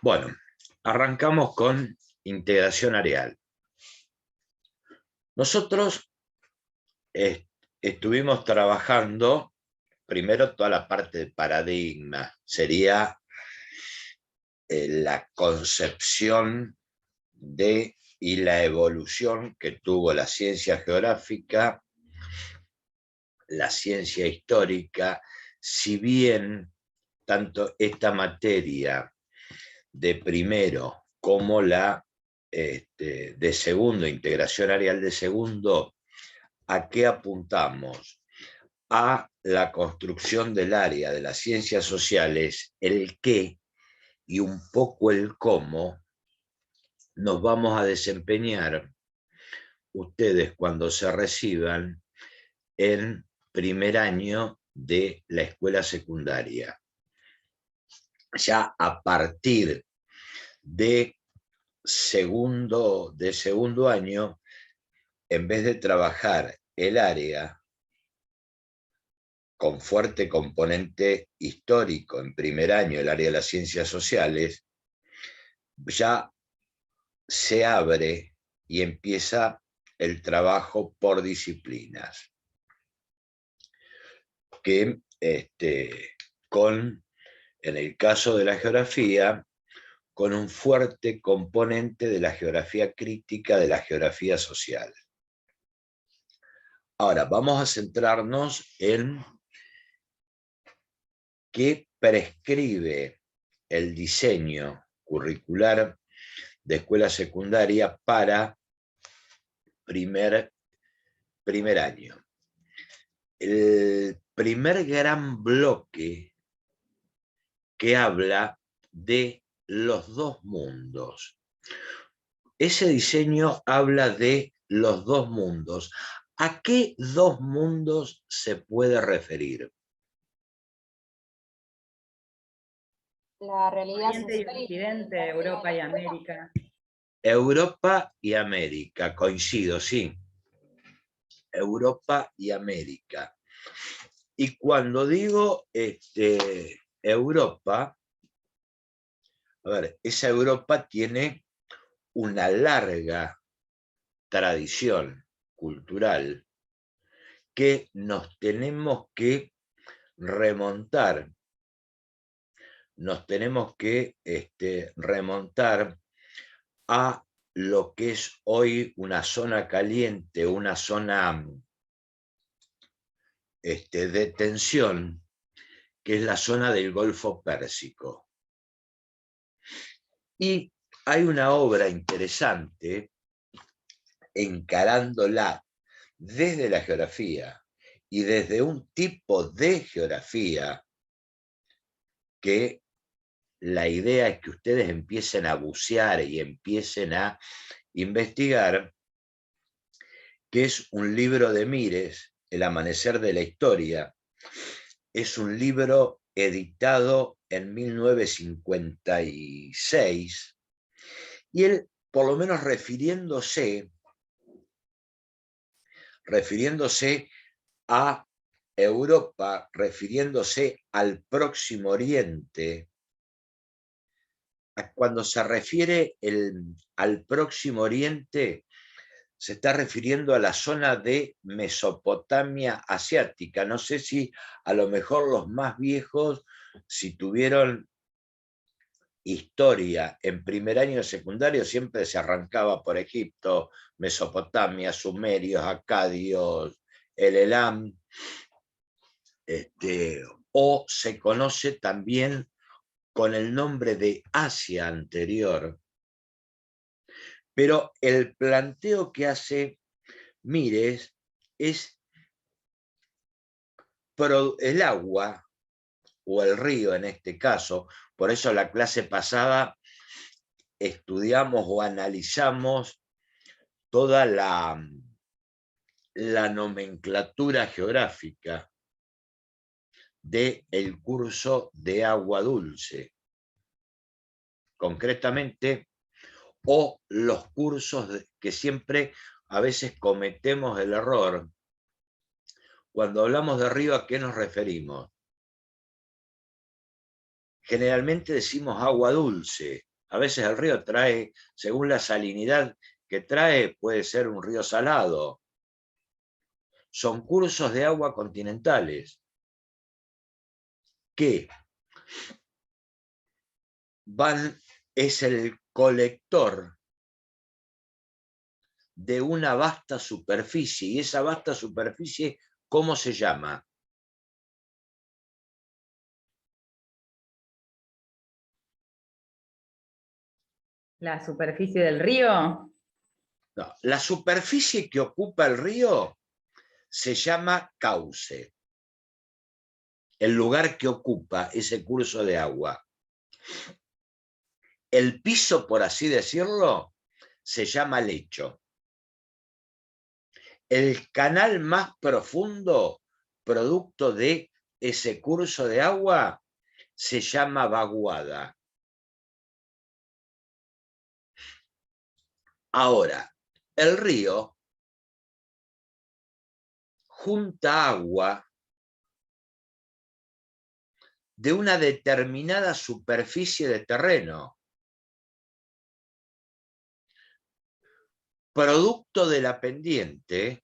Bueno, arrancamos con integración areal. Nosotros estuvimos trabajando primero toda la parte de paradigma, sería la concepción de y la evolución que tuvo la ciencia geográfica, la ciencia histórica, si bien tanto esta materia de primero como la de segundo, integración areal de segundo, ¿a qué apuntamos? A la construcción del área de las ciencias sociales, el qué y un poco el cómo nos vamos a desempeñar ustedes cuando se reciban en primer año de la escuela secundaria. Ya a partir de segundo año, en vez de trabajar el área con fuerte componente histórico en primer año, el área de las ciencias sociales, ya se abre y empieza el trabajo por disciplinas, que en el caso de la geografía, con un fuerte componente de la geografía crítica, de la geografía social. Ahora, vamos a centrarnos en qué prescribe el diseño curricular de escuela secundaria para primer año. El primer gran bloque que habla de los dos mundos. Ese diseño habla de los dos mundos. ¿A qué dos mundos se puede referir? La realidad Oriente y Occidente, Europa y América. Europa y América, coincido, sí. Europa y América. Y cuando digo Europa, a ver, esa Europa tiene una larga tradición cultural que nos tenemos que remontar. Nos tenemos que remontar a lo que es hoy una zona caliente, una zona de tensión, que es la zona del Golfo Pérsico. Y hay una obra interesante encarándola desde la geografía y desde un tipo de geografía que la idea es que ustedes empiecen a bucear y empiecen a investigar, que es un libro de Mires, El amanecer de la historia. Es un libro editado en 1956 y él, por lo menos refiriéndose a Europa, refiriéndose al Próximo Oriente, cuando se refiere al Próximo Oriente, se está refiriendo a la zona de Mesopotamia asiática. No sé si a lo mejor los más viejos, si tuvieron historia en primer año secundario, siempre se arrancaba por Egipto, Mesopotamia, sumerios, acadios, el Elam, o se conoce también con el nombre de Asia anterior. Pero el planteo que hace Mires es el agua, o el río en este caso, por eso la clase pasada estudiamos o analizamos toda la nomenclatura geográfica del curso de agua dulce, concretamente, o los cursos que siempre a veces cometemos el error. Cuando hablamos de río, ¿a qué nos referimos? generalmente decimos agua dulce. A veces el río trae, según la salinidad que trae, puede ser un río salado. Son cursos de agua continentales que es el colector de una vasta superficie. ¿Y esa vasta superficie cómo se llama? ¿La superficie del río? No, la superficie que ocupa el río se llama cauce. El lugar que ocupa ese curso de agua. El piso, por así decirlo, se llama lecho. El canal más profundo, producto de ese curso de agua, se llama vaguada. Ahora, el río junta agua de una determinada superficie de terreno, producto de la pendiente.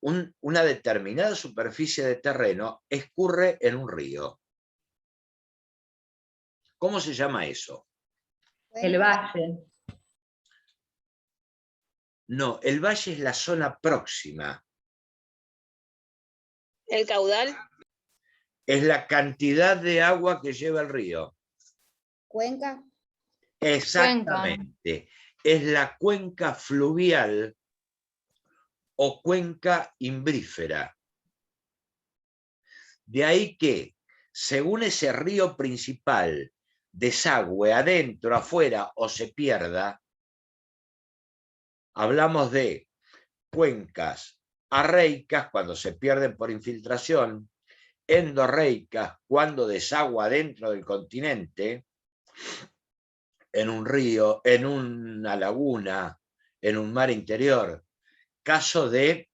Una determinada superficie de terreno escurre en un río. ¿Cómo se llama eso? El valle. No, el valle es la zona próxima. ¿El caudal? Es la cantidad de agua que lleva el río. ¿Cuenca? Exactamente. Es la cuenca fluvial o cuenca imbrífera. De ahí que, según ese río principal desagüe adentro, afuera o se pierda, hablamos de cuencas arreicas cuando se pierden por infiltración, endorreicas cuando desagua dentro del continente, en un río, en una laguna, en un mar interior. Caso de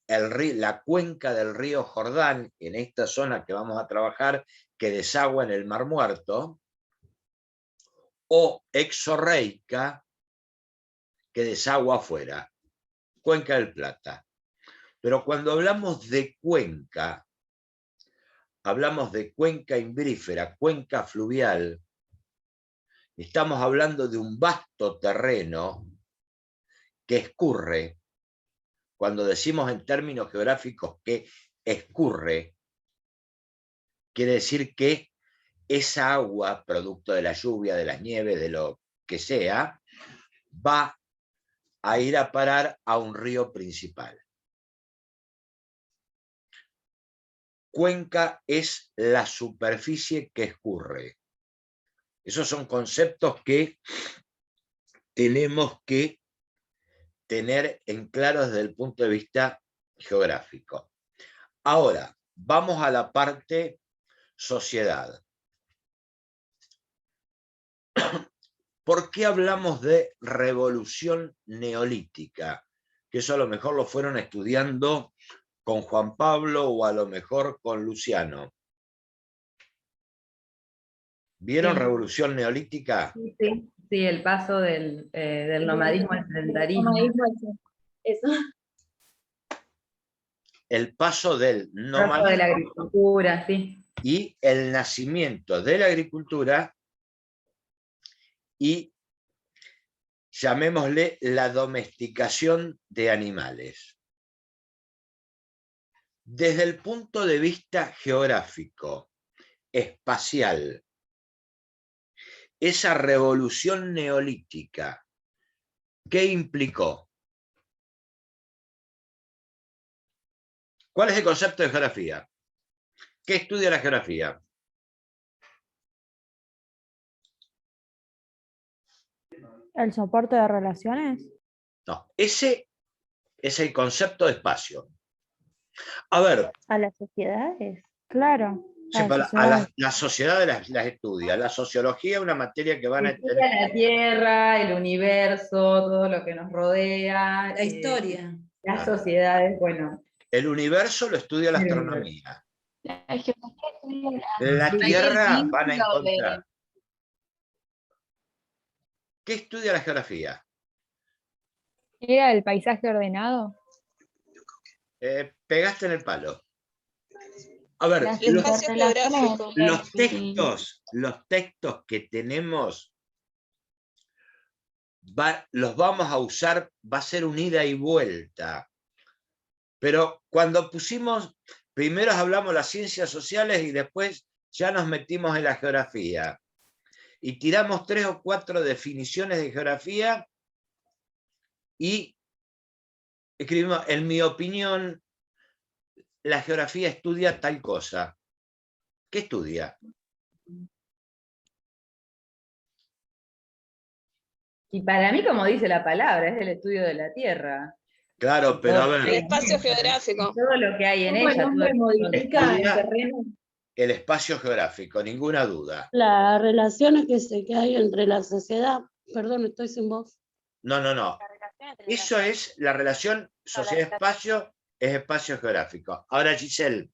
la cuenca del río Jordán, en esta zona que vamos a trabajar, que desagua en el Mar Muerto, o exorreica, que desagua afuera, Cuenca del Plata. Pero cuando hablamos de cuenca, hablamos de cuenca imbrífera, cuenca fluvial, estamos hablando de un vasto terreno que escurre. Cuando decimos en términos geográficos que escurre, quiere decir que esa agua, producto de la lluvia, de las nieves, de lo que sea, va a ir a parar a un río principal. Cuenca es la superficie que escurre. Esos son conceptos que tenemos que tener en claro desde el punto de vista geográfico. Ahora, vamos a la parte sociedad. ¿Por qué hablamos de revolución neolítica? Que eso a lo mejor lo fueron estudiando con Juan Pablo o a lo mejor con Luciano. ¿Vieron Sí. Revolución Neolítica? Sí, el paso del nomadismo al sedentarismo. Eso. El paso del El paso de nomadismo la agricultura, sí. y el nacimiento de la agricultura y, llamémosle, la domesticación de animales. Desde el punto de vista geográfico, espacial, esa revolución neolítica, ¿qué implicó? ¿Cuál es el concepto de geografía? ¿Qué estudia la geografía? ¿El soporte de relaciones? No, ese es el concepto de espacio. A ver, ¿A las sociedades? Claro. la sociedad las estudia. La sociología es una materia que van a Estudia tener. la Tierra, el universo, todo lo que nos rodea. La historia. Las sociedades, bueno. El universo lo estudia la astronomía. La geografía La Ahí el Tierra van a vínculo de- encontrar. ¿Qué estudia la geografía? ¿Era el paisaje ordenado? Pegaste en el palo. A ver, Las El espacio interrelaciones geográfico. los textos que tenemos los vamos a usar, va a ser un ida y vuelta. Pero cuando pusimos, primero hablamos las ciencias sociales y después ya nos metimos en la geografía. Y tiramos 3 o 4 definiciones de geografía y escribimos, en mi opinión, la geografía estudia tal cosa. ¿Qué estudia? Y para mí, como dice la palabra, es el estudio de la Tierra. Claro, pero a Todo El ver, espacio geográfico. Todo lo que hay en ¿Cómo el ella. todo hombre el- modifica el estudia terreno? el espacio geográfico, ninguna duda. Las relaciones que hay entre la sociedad, perdón, estoy sin voz. No. Eso es la relación sociedad-espacio, es espacio geográfico. Ahora, Giselle,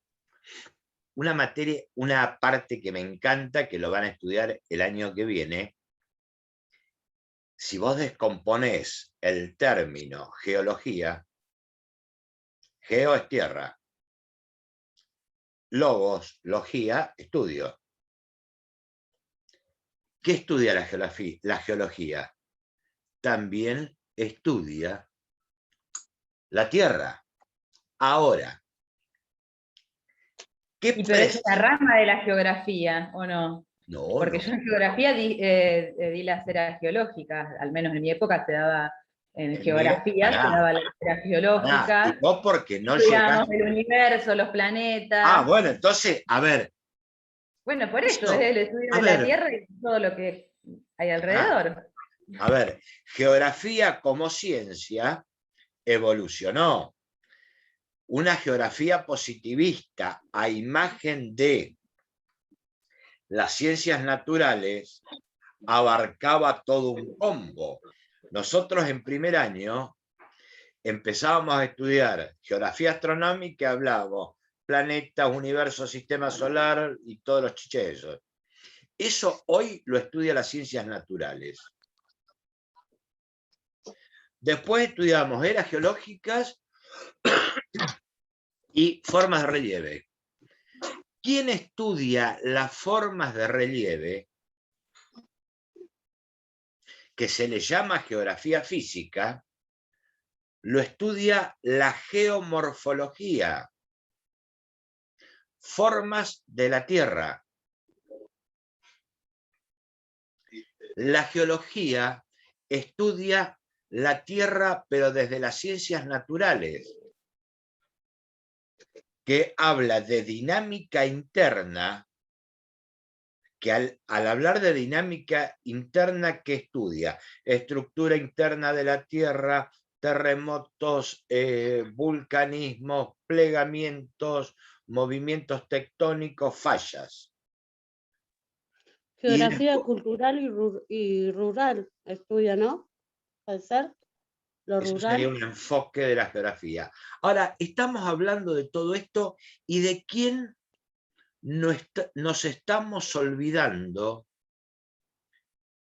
una materia, una parte que me encanta, que lo van a estudiar el año que viene, si vos descomponés el término geología, geo es tierra, logos, logía, estudio. ¿Qué estudia la geografía? La geología también estudia la tierra. Ahora, Y pero es una rama de la geografía, ¿o no? No, Porque no. yo en geografía di las eras geológicas, al menos en mi época se daba, en En geografía se pará, daba las eras geológicas, y vos porque no estudiábamos llegaste. el universo, los planetas. Ah, bueno, entonces, a ver, Bueno, por eso, eso, es el estudio a de la ver. Tierra y todo lo que hay alrededor. a ver, geografía como ciencia evolucionó. Una geografía positivista a imagen de las ciencias naturales abarcaba todo un combo. Nosotros en primer año empezábamos a estudiar geografía astronómica, hablábamos planetas, universo, sistema solar y todos los chiches. Eso hoy lo estudia las ciencias naturales. Después estudiamos eras geológicas y formas de relieve. ¿Quién estudia las formas de relieve, que se le llama geografía física? Lo estudia la geomorfología, formas de la Tierra. La geología estudia la Tierra, pero desde las ciencias naturales, que habla de dinámica interna, que al hablar de dinámica interna, ¿qué estudia? Estructura interna de la Tierra, terremotos, vulcanismos, plegamientos, movimientos tectónicos, fallas. Geografía cultural y rural estudia, ¿no? ¿Puede ser? Lo Eso sería rural. un enfoque de la geografía. Ahora, estamos hablando de todo esto y de quién nos estamos olvidando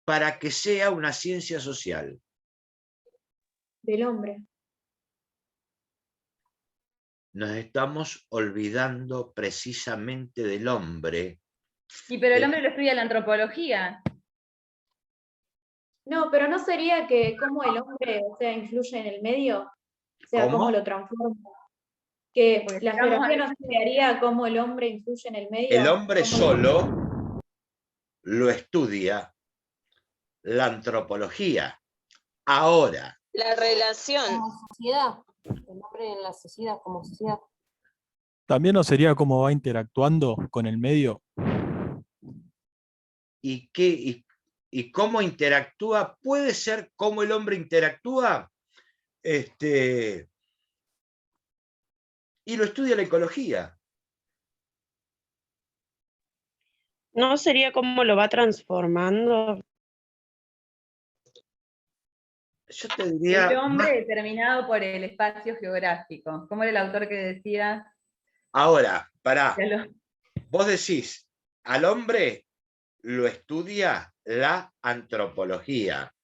para que sea una ciencia social. Del hombre. Nos estamos olvidando precisamente del hombre. Y pero el hombre lo estudia la antropología. No, pero ¿no sería que cómo el hombre, o sea, influye en el medio? O sea, ¿Cómo? cómo lo transforma. Que Porque la estamos geografía ahí. no estudiaría cómo el hombre influye en el medio. El hombre cómo solo lo estudia la antropología. Ahora, La relación. Como sociedad, el hombre en la sociedad, como sociedad. También no sería cómo va interactuando con el medio. ¿y cómo interactúa? ¿Puede ser cómo el hombre interactúa? Y lo estudia la ecología. ¿No sería como lo va transformando? Yo te diría... El hombre determinado por el espacio geográfico. ¿Cómo era el autor que decía? Ahora, pará. vos decís, al hombre lo estudia la antropología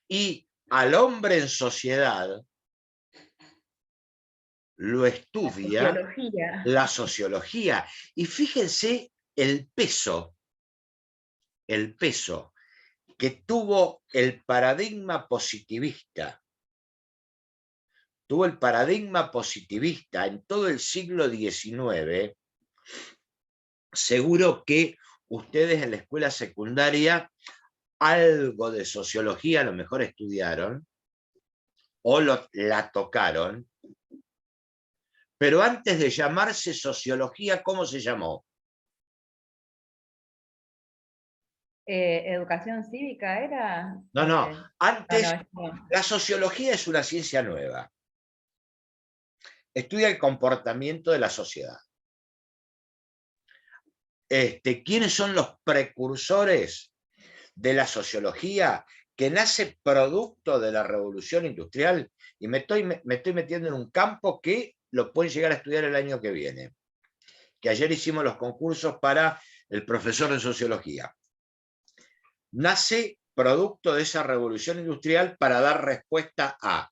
y al hombre en sociedad lo estudia Sociología. la sociología. Y fíjense el peso que tuvo el paradigma positivista. Tuvo el paradigma positivista en todo el siglo XIX. Seguro que ustedes en la escuela secundaria algo de sociología a lo mejor estudiaron o la tocaron, pero antes de llamarse sociología, ¿cómo se llamó? ¿Educación cívica era? No, antes No. la sociología es una ciencia nueva. Estudia el comportamiento de la sociedad. ¿Quiénes son los precursores de la sociología que nace producto de la revolución industrial? Y me estoy metiendo en un campo que lo pueden llegar a estudiar el año que viene. Que ayer hicimos los concursos para el profesor de sociología. Nace producto de esa revolución industrial para dar respuesta a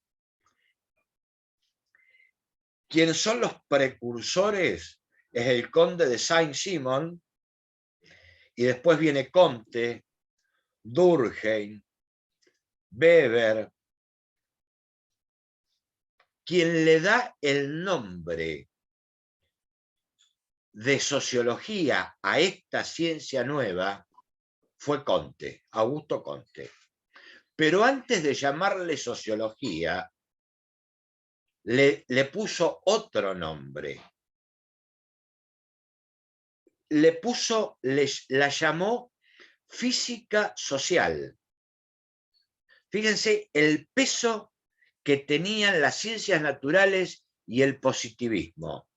¿quiénes son los precursores? Es el conde de Saint-Simon, y después viene Comte, Durkheim, Weber. Quien le da el nombre de sociología a esta ciencia nueva fue Comte, Augusto Comte. Pero antes de llamarle sociología, le puso otro nombre. La llamó física social. Fíjense el peso que tenían las ciencias naturales y el positivismo.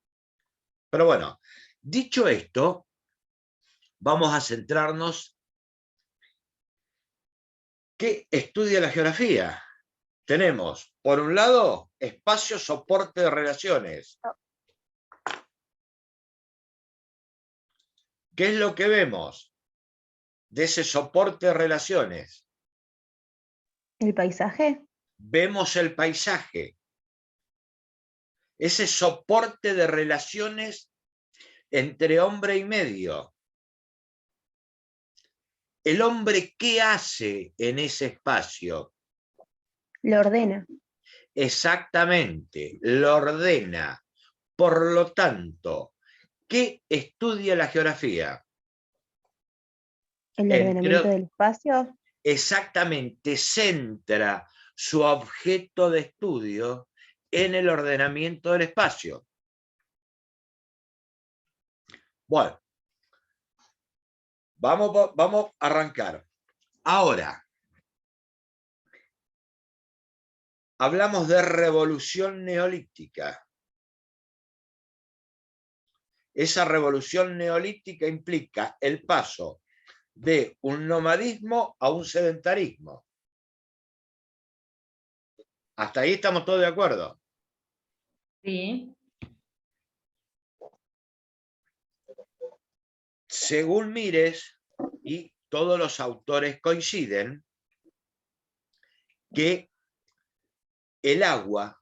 Pero bueno, dicho esto, vamos a centrarnos. ¿Qué estudia la geografía? Tenemos, por un lado, espacio, soporte de relaciones. ¿Qué es lo que vemos de ese soporte de relaciones? ¿El paisaje? Vemos el paisaje. Ese soporte de relaciones entre hombre y medio. ¿El hombre qué hace en ese espacio? Lo ordena. Exactamente, lo ordena. Por lo tanto, ¿qué estudia la geografía? El ordenamiento del espacio. Exactamente, centra su objeto de estudio en el ordenamiento del espacio. Bueno, vamos a arrancar. Ahora, hablamos de revolución neolítica. Esa revolución neolítica implica el paso de un nomadismo a un sedentarismo. ¿Hasta ahí estamos todos de acuerdo? Sí. Según Mires, y todos los autores coinciden, que el agua,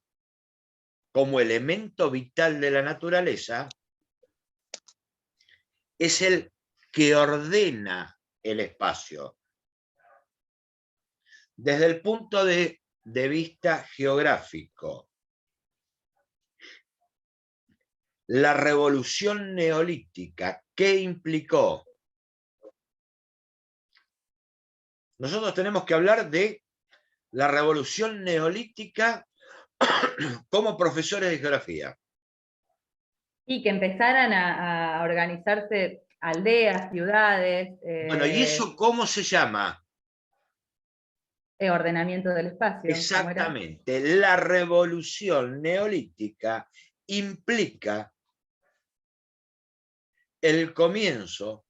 como elemento vital de la naturaleza, es el que ordena el espacio. Desde el punto de vista geográfico, la revolución neolítica, ¿qué implicó? Nosotros tenemos que hablar de la revolución neolítica como profesores de geografía. Y que empezaran a organizarse aldeas, ciudades. Bueno, ¿y eso cómo se llama? Ordenamiento del espacio. Exactamente. La revolución neolítica implica el comienzo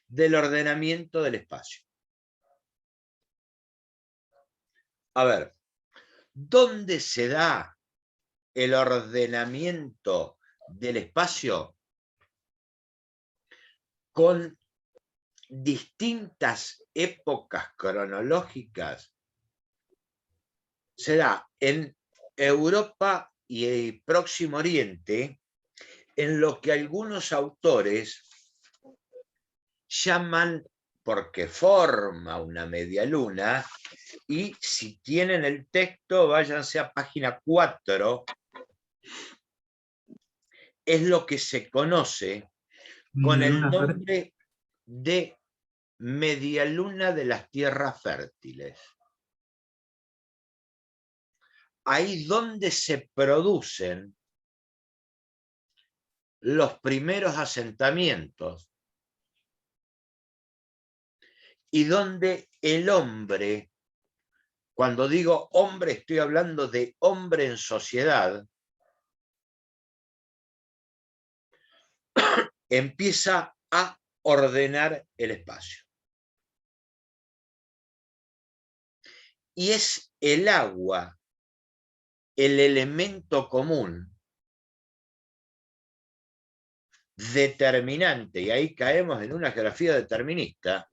del ordenamiento del espacio. A ver, ¿dónde se da el ordenamiento del espacio? con distintas épocas cronológicas se da en Europa y Próximo Oriente, en lo que algunos autores llaman, porque forma una media luna, y si tienen el texto, váyanse a página 4, es lo que se conoce con el nombre de media luna de las tierras fértiles. Ahí donde se producen los primeros asentamientos y donde el hombre, cuando digo hombre estoy hablando de hombre en sociedad, empieza a ordenar el espacio. Y es el agua el elemento común determinante, y ahí caemos en una geografía determinista,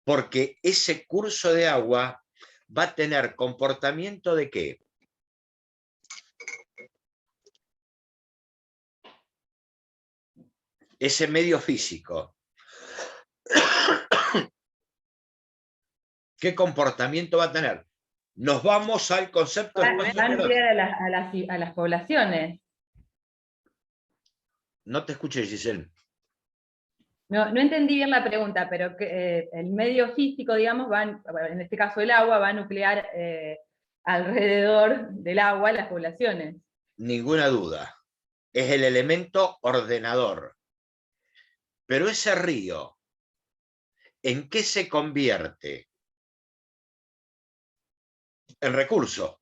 porque ese curso de agua va a tener comportamiento de ¿qué? Ese medio físico. ¿Qué comportamiento va a tener? Nos vamos al concepto de Va a nuclear a las poblaciones. No te escuché, Giselle. No entendí bien la pregunta, pero que, el medio físico, digamos, en este caso el agua, va a nuclear alrededor del agua las poblaciones. Ninguna duda. Es el elemento ordenador. Pero ese río, ¿en qué se convierte? En recurso.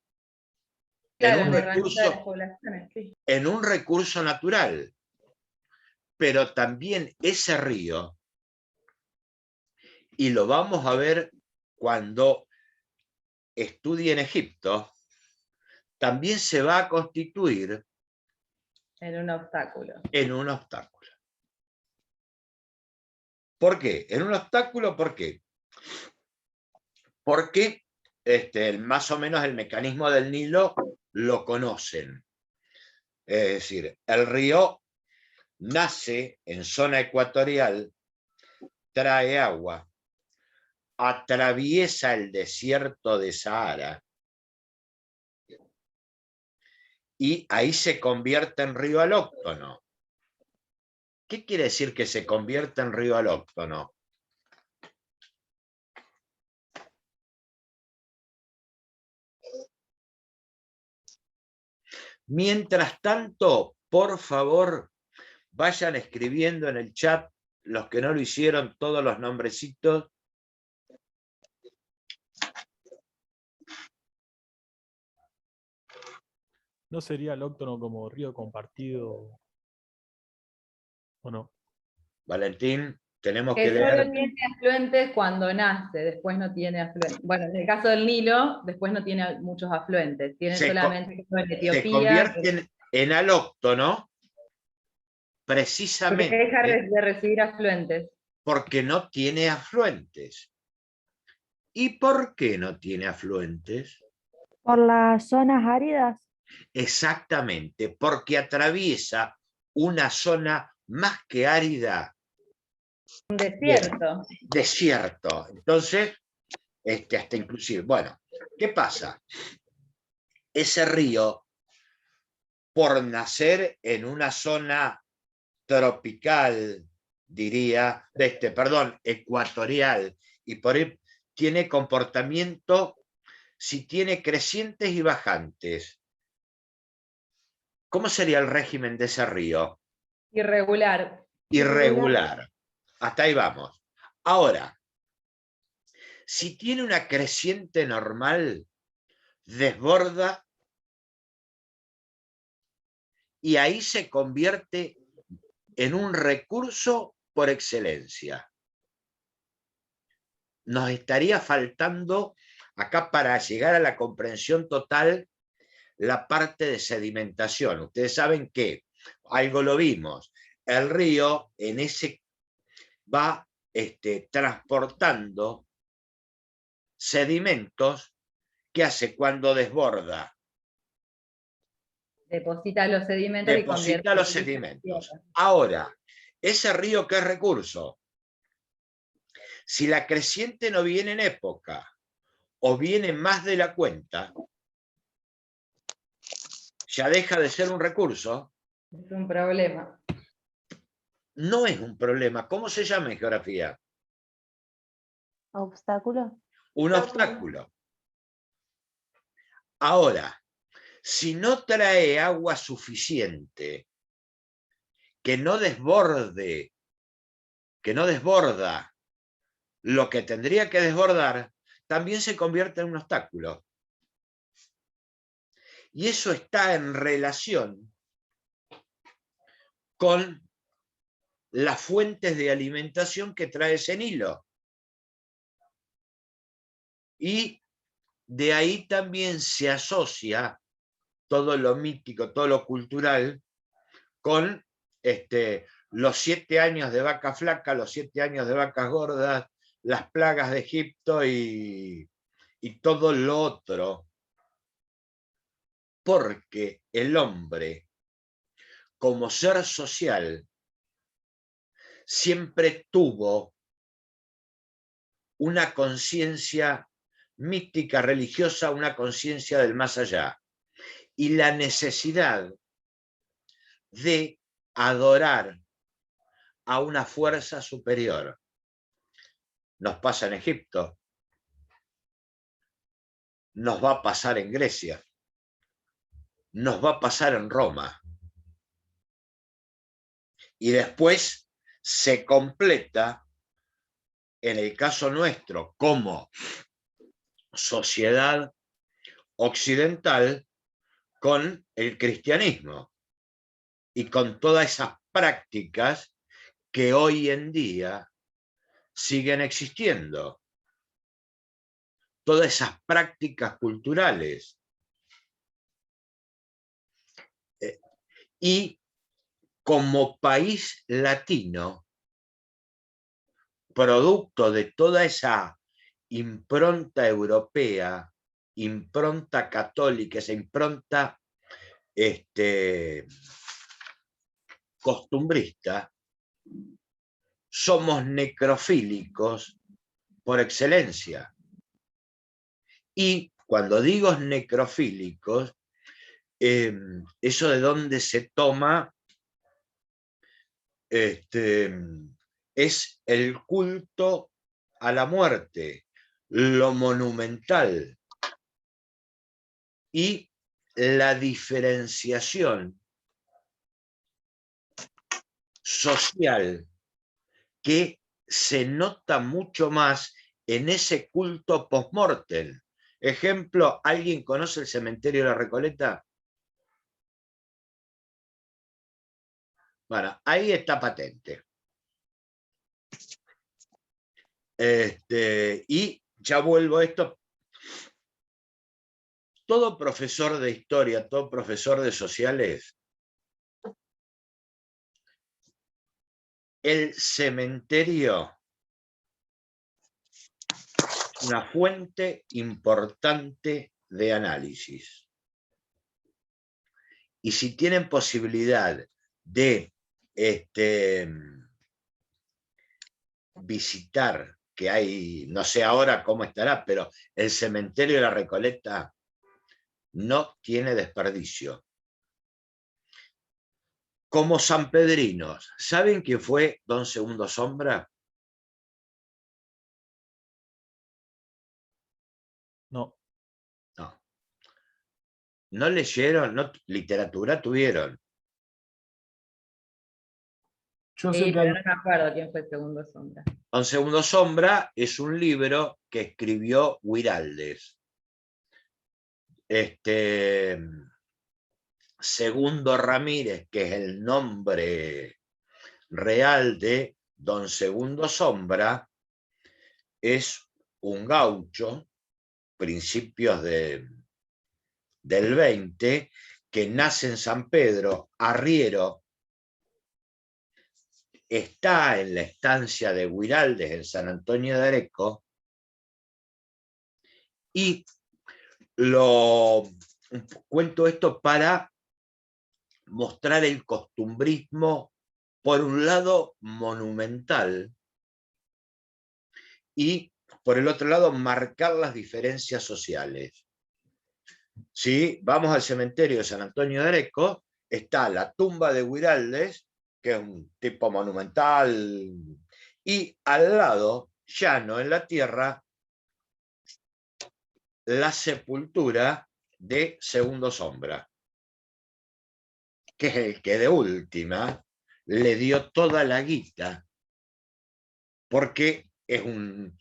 Claro, en un el organizar recurso, las poblaciones, sí. en un recurso natural. Pero también ese río, y lo vamos a ver cuando estudie en Egipto, también se va a constituir En un obstáculo. en un obstáculo. ¿Por qué? En un obstáculo, ¿por qué? Porque más o menos el mecanismo del Nilo lo conocen. Es decir, el río nace en zona ecuatorial, trae agua, atraviesa el desierto de Sahara y ahí se convierte en río alóctono. ¿Qué quiere decir que se convierte en río alóctono? Mientras tanto, por favor, vayan escribiendo en el chat, los que no lo hicieron, todos los nombrecitos. ¿No sería alóctono como río compartido? ¿O no? Valentín, tenemos Que que solo leer. tiene afluentes cuando nace, después no tiene afluentes. Bueno, en el caso del Nilo, después no tiene muchos afluentes, tiene solamente en Etiopía. Se convierten en alóctono Porque precisamente deja de recibir afluentes. porque no tiene afluentes. ¿Y por qué no tiene afluentes? Por las zonas áridas. Exactamente, porque atraviesa una zona más que árida. Un desierto. Desierto. Entonces, hasta inclusive, bueno, ¿qué pasa? Ese río, por nacer en una zona tropical, diría, ecuatorial, y por ahí tiene comportamiento, si tiene crecientes y bajantes. ¿Cómo sería el régimen de ese río? Irregular. Irregular. Hasta ahí vamos. Ahora, si tiene una creciente normal, desborda y ahí se convierte en un recurso por excelencia. Nos estaría faltando acá para llegar a la comprensión total la parte de sedimentación. Ustedes saben que, algo lo vimos, el río va transportando sedimentos que hace cuando desborda. Deposita los sedimentos y convierte Deposita los en sedimentos. tierra. Ahora, ese río, ¿qué recurso? Si la creciente no viene en época o viene más de la cuenta, ya deja de ser un recurso. Es un problema. No es un problema. ¿Cómo se llama en geografía? ¿Obstáculo? Un obstáculo. Ahora, si no trae agua suficiente, que no desborda lo que tendría que desbordar, también se convierte en un obstáculo. Y eso está en relación con las fuentes de alimentación que trae ese Nilo. Y de ahí también se asocia todo lo mítico, todo lo cultural, con los 7 años de vaca flaca, los 7 años de vacas gordas, las plagas de Egipto y todo lo otro. Porque el hombre, como ser social, siempre tuvo una conciencia mística, religiosa, una conciencia del más allá. Y la necesidad de adorar a una fuerza superior. Nos pasa en Egipto. Nos va a pasar en Grecia. Nos va a pasar en Roma. Y después se completa, en el caso nuestro, como sociedad occidental, con el cristianismo y con todas esas prácticas que hoy en día siguen existiendo. Todas esas prácticas culturales. Y como país latino, producto de toda esa impronta europea, impronta católica, esa impronta costumbrista, somos necrofílicos por excelencia. Y cuando digo necrofílicos, eso de dónde se toma es el culto a la muerte, lo monumental y la diferenciación social que se nota mucho más en ese culto post-mortem. Ejemplo, ¿alguien conoce el cementerio de la Recoleta? Bueno, ahí está patente. Y ya vuelvo a esto. Todo profesor de historia, todo profesor de sociales, el cementerio es una fuente importante de análisis. Y si tienen posibilidad de visitar, que hay, no sé ahora cómo estará, pero el cementerio de la Recoleta no tiene desperdicio. Como sanpedrinos, ¿saben quién fue don Segundo Sombra? No. No. ¿No leyeron? ¿No, literatura tuvieron? Yo Sí, sé que pero no me acuerdo quién fue Segundo Sombra. Don Segundo Sombra es un libro que escribió Huiraldes. Segundo Ramírez, que es el nombre real de don Segundo Sombra, es un gaucho, principios del 20, que nace en San Pedro, arriero está en la estancia de Huiraldes en San Antonio de Areco, y cuento esto para mostrar el costumbrismo, por un lado monumental, y por el otro lado marcar las diferencias sociales. Si vamos al cementerio de San Antonio de Areco, está la tumba de Huiraldes, que es un tipo monumental, y al lado, llano en la tierra, la sepultura de Segundo Sombra, que es el que de última le dio toda la guita, porque es un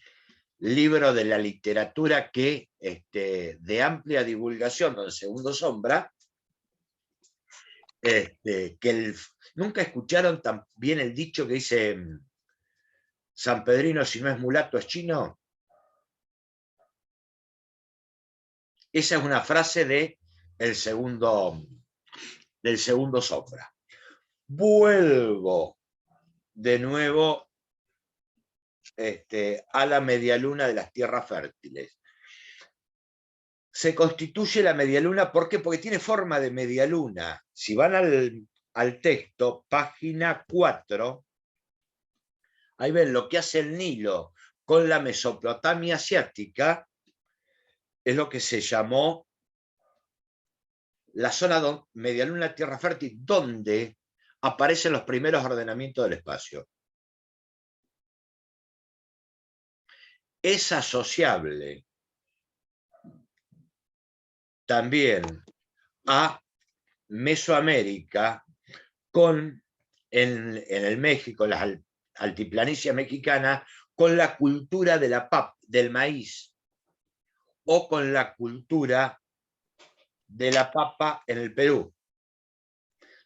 libro de la literatura que, de amplia divulgación, donde Segundo Sombra, nunca escucharon tan bien el dicho que dice San Pedrino, si no es mulato es chino. Esa es una frase del Segundo Sombra. Vuelvo de nuevo a la medialuna de las tierras fértiles. Se constituye la medialuna, ¿por qué? Porque tiene forma de medialuna. Si van al texto, página 4, ahí ven lo que hace el Nilo con la Mesopotamia asiática, es lo que se llamó la zona medialuna tierra fértil, donde aparecen los primeros ordenamientos del espacio. Es asociable también a Mesoamérica en el México, las altiplanicies mexicanas, con la cultura del maíz, o con la cultura de la papa en el Perú,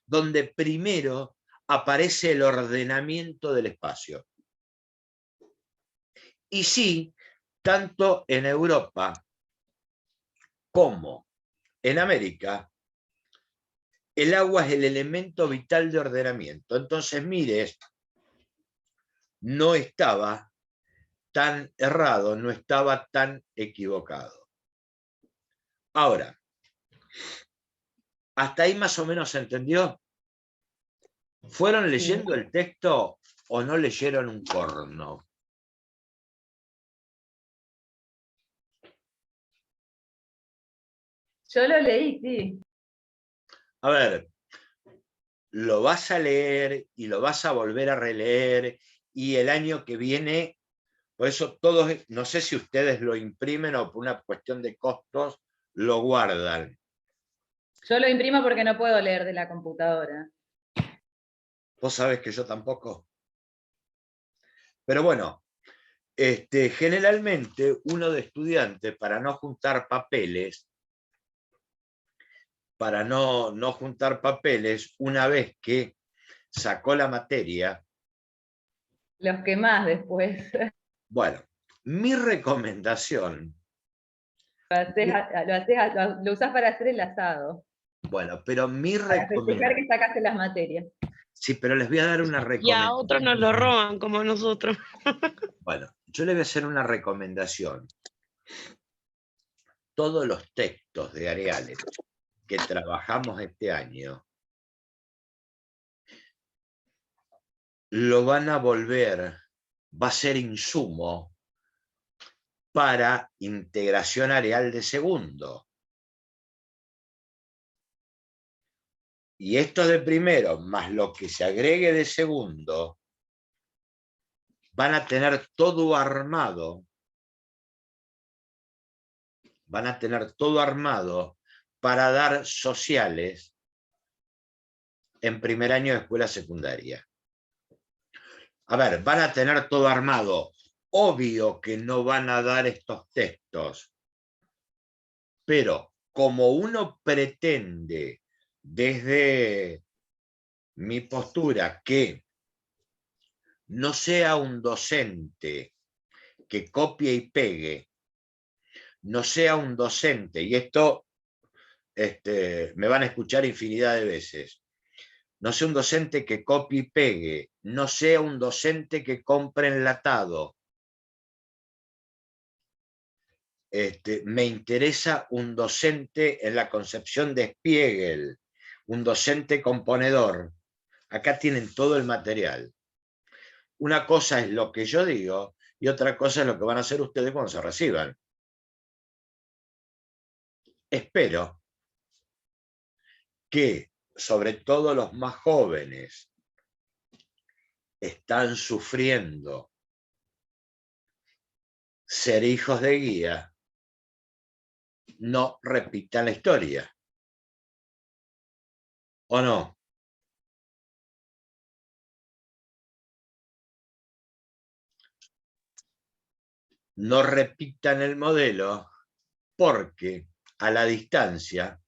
donde primero aparece el ordenamiento del espacio. Y sí, tanto en Europa como en América, el agua es el elemento vital de ordenamiento. Entonces, mire, no estaba tan errado, no estaba tan equivocado. Ahora, ¿hasta ahí más o menos se entendió? ¿Fueron leyendo el texto o no leyeron un corno? Yo lo leí, sí. A ver, lo vas a leer y lo vas a volver a releer, y el año que viene, por eso todos, no sé si ustedes lo imprimen o por una cuestión de costos lo guardan. Yo lo imprimo porque no puedo leer de la computadora. Vos sabés que yo tampoco. Pero bueno, generalmente uno de estudiante, para no juntar papeles, una vez que sacó la materia. Los que más después. Bueno, mi recomendación. Lo usás para hacer el asado. Bueno, pero mi para festejar que sacaste las materias. Sí, pero les voy a dar una recomendación. Y a otros nos lo roban, como a nosotros. Bueno, yo les voy a hacer una recomendación. Todos los textos de Areales que trabajamos este año lo van a volver, va a ser insumo para integración areal de segundo. Y esto de primero, más lo que se agregue de segundo, van a tener todo armado. Van a tener todo armado para dar sociales en primer año de escuela secundaria. A ver, van a tener todo armado. Obvio que no van a dar estos textos, pero como uno pretende desde mi postura que no sea un docente que copie y pegue, no sea un docente, y esto me van a escuchar infinidad de veces, no sea un docente que copie y pegue, no sea un docente que compre enlatado. Me interesa un docente en la concepción de Spiegel, un docente componedor. Acá tienen todo el material. Una cosa es lo que yo digo y otra cosa es lo que van a hacer ustedes cuando se reciban. Espero que, sobre todo los más jóvenes, están sufriendo ser hijos de guía, no repitan la historia. ¿O no? No repitan el modelo porque a la distancia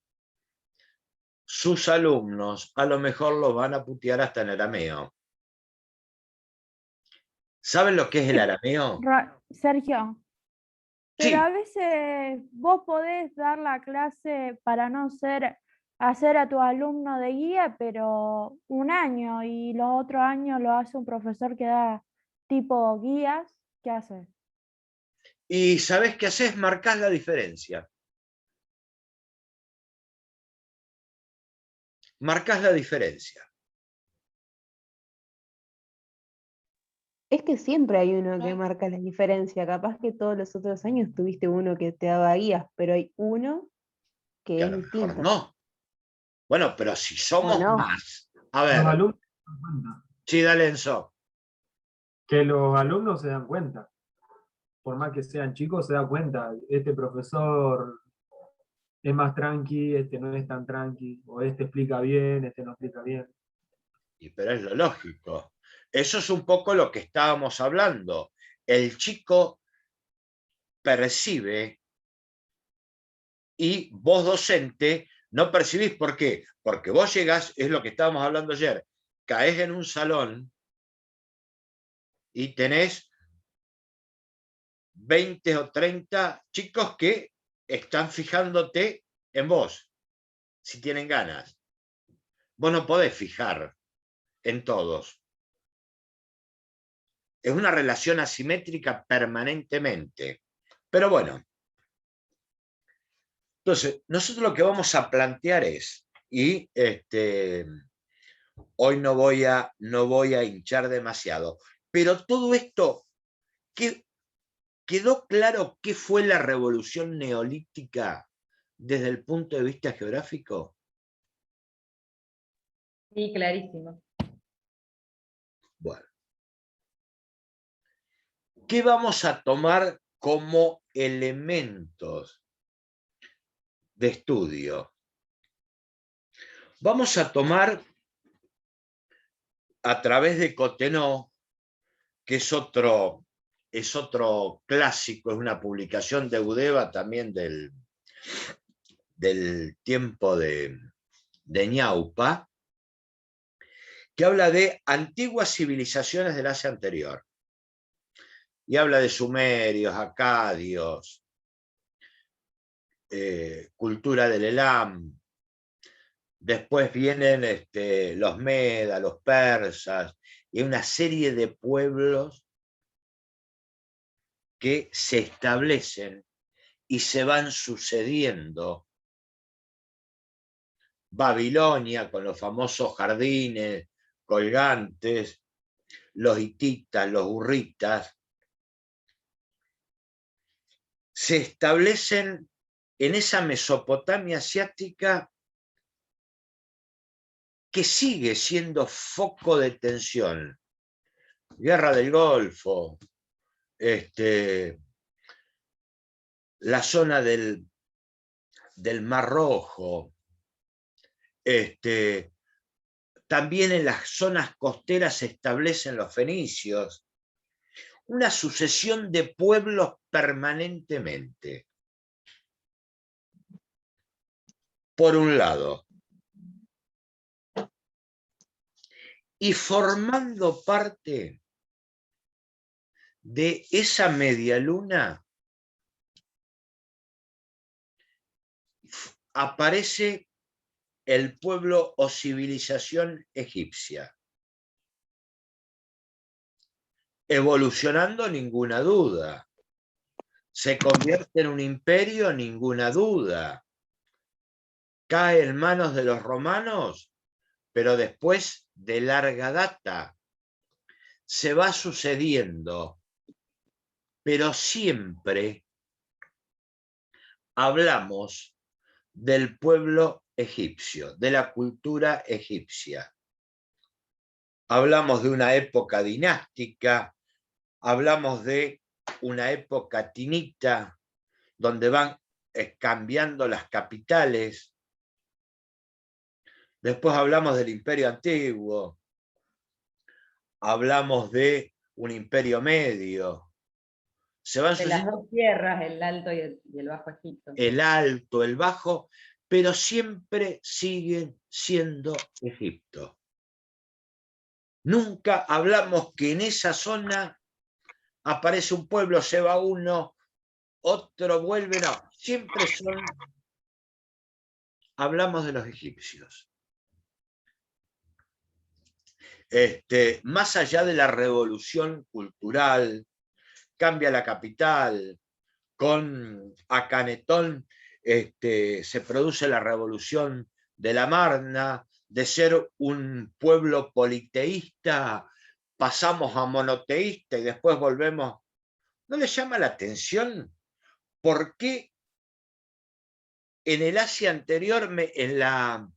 sus alumnos a lo mejor los van a putear hasta en arameo. ¿Saben lo que es el arameo? Sergio, Sí. pero a veces vos podés dar la clase para no hacer a tu alumno de guía, pero un año y los otros años lo hace un profesor que da tipo guías, ¿qué hace? Y ¿sabés qué haces? Marcás la diferencia. Marcás la diferencia. Es que siempre hay uno que marca la diferencia. Capaz que todos los otros años tuviste uno que te daba guías, pero hay uno que Que a es lo mejor distinto. no. Bueno, pero si somos no? más. A Los ver, alumnos se dan cuenta. sí, dale, Enzo. Que los alumnos se dan cuenta. Por más que sean chicos, se da cuenta. Este profesor es más tranqui, este no es tan tranqui. O este explica bien, este no explica bien. Pero es lo lógico. Eso es un poco lo que estábamos hablando. El chico percibe y vos, docente, no percibís. ¿Por qué? Porque vos llegás, es lo que estábamos hablando ayer, caes en un salón y tenés 20 o 30 chicos que están fijándote en vos, si tienen ganas. Vos no podés fijar en todos. Es una relación asimétrica permanentemente. Pero bueno, entonces, nosotros lo que vamos a plantear es, y hoy no voy a hinchar demasiado, pero todo esto, ¿quedó claro qué fue la revolución neolítica desde el punto de vista geográfico? Sí, clarísimo. Bueno. ¿Qué vamos a tomar como elementos de estudio? Vamos a tomar a través de Cottenot, que es otro clásico, es una publicación de Eudeva también del tiempo de Ñaupa, que habla de antiguas civilizaciones del Asia anterior. Y habla de sumerios, acadios, cultura del Elam. Después vienen los medas, los persas, y una serie de pueblos que se establecen y se van sucediendo. Babilonia, con los famosos jardines colgantes, los hititas, los hurritas, se establecen en esa Mesopotamia asiática que sigue siendo foco de tensión. Guerra del Golfo, la zona del Mar Rojo, también en las zonas costeras se establecen los fenicios, una sucesión de pueblos permanentemente. Por un lado, y formando parte de esa media luna, aparece el pueblo o civilización egipcia. Evolucionando, ninguna duda. Se convierte en un imperio, ninguna duda. Cae en manos de los romanos, pero después de larga data. Se va sucediendo, pero siempre hablamos del pueblo egipcio, de la cultura egipcia. Hablamos de una época dinástica, hablamos de una época tinita, donde van cambiando las capitales. Después hablamos del imperio antiguo, hablamos de un imperio medio. Se van De las dos tierras, el Alto y el Bajo Egipto. el Alto, el Bajo, pero siempre siguen siendo Egipto. Nunca hablamos que en esa zona aparece un pueblo, se va uno, otro vuelve, no, siempre son, hablamos de los egipcios. Más allá de la revolución cultural, cambia la capital, con Akanetón se produce la revolución de la Marna, de ser un pueblo politeísta, pasamos a monoteísta y después volvemos. ¿No les llama la atención por qué en el Asia anterior, en la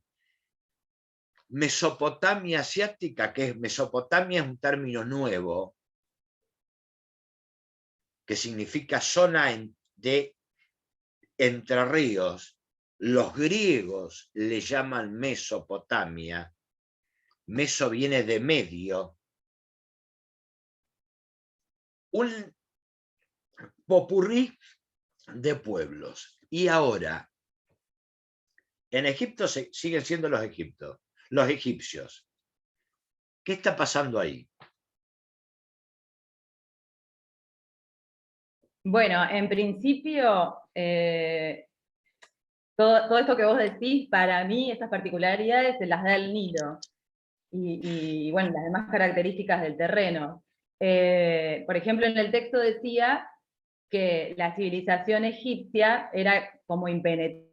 Mesopotamia asiática, que es Mesopotamia es un término nuevo, que significa zona de Entre Ríos, los griegos le llaman Mesopotamia, meso viene de medio, un popurrí de pueblos. Y ahora, en Egipto siguen siendo los egipcios. ¿Qué está pasando ahí? Bueno, en principio, todo esto que vos decís, para mí, estas particularidades se las da el Nilo. Y bueno, las demás características del terreno. Por ejemplo, en el texto decía que la civilización egipcia era como impenetrable,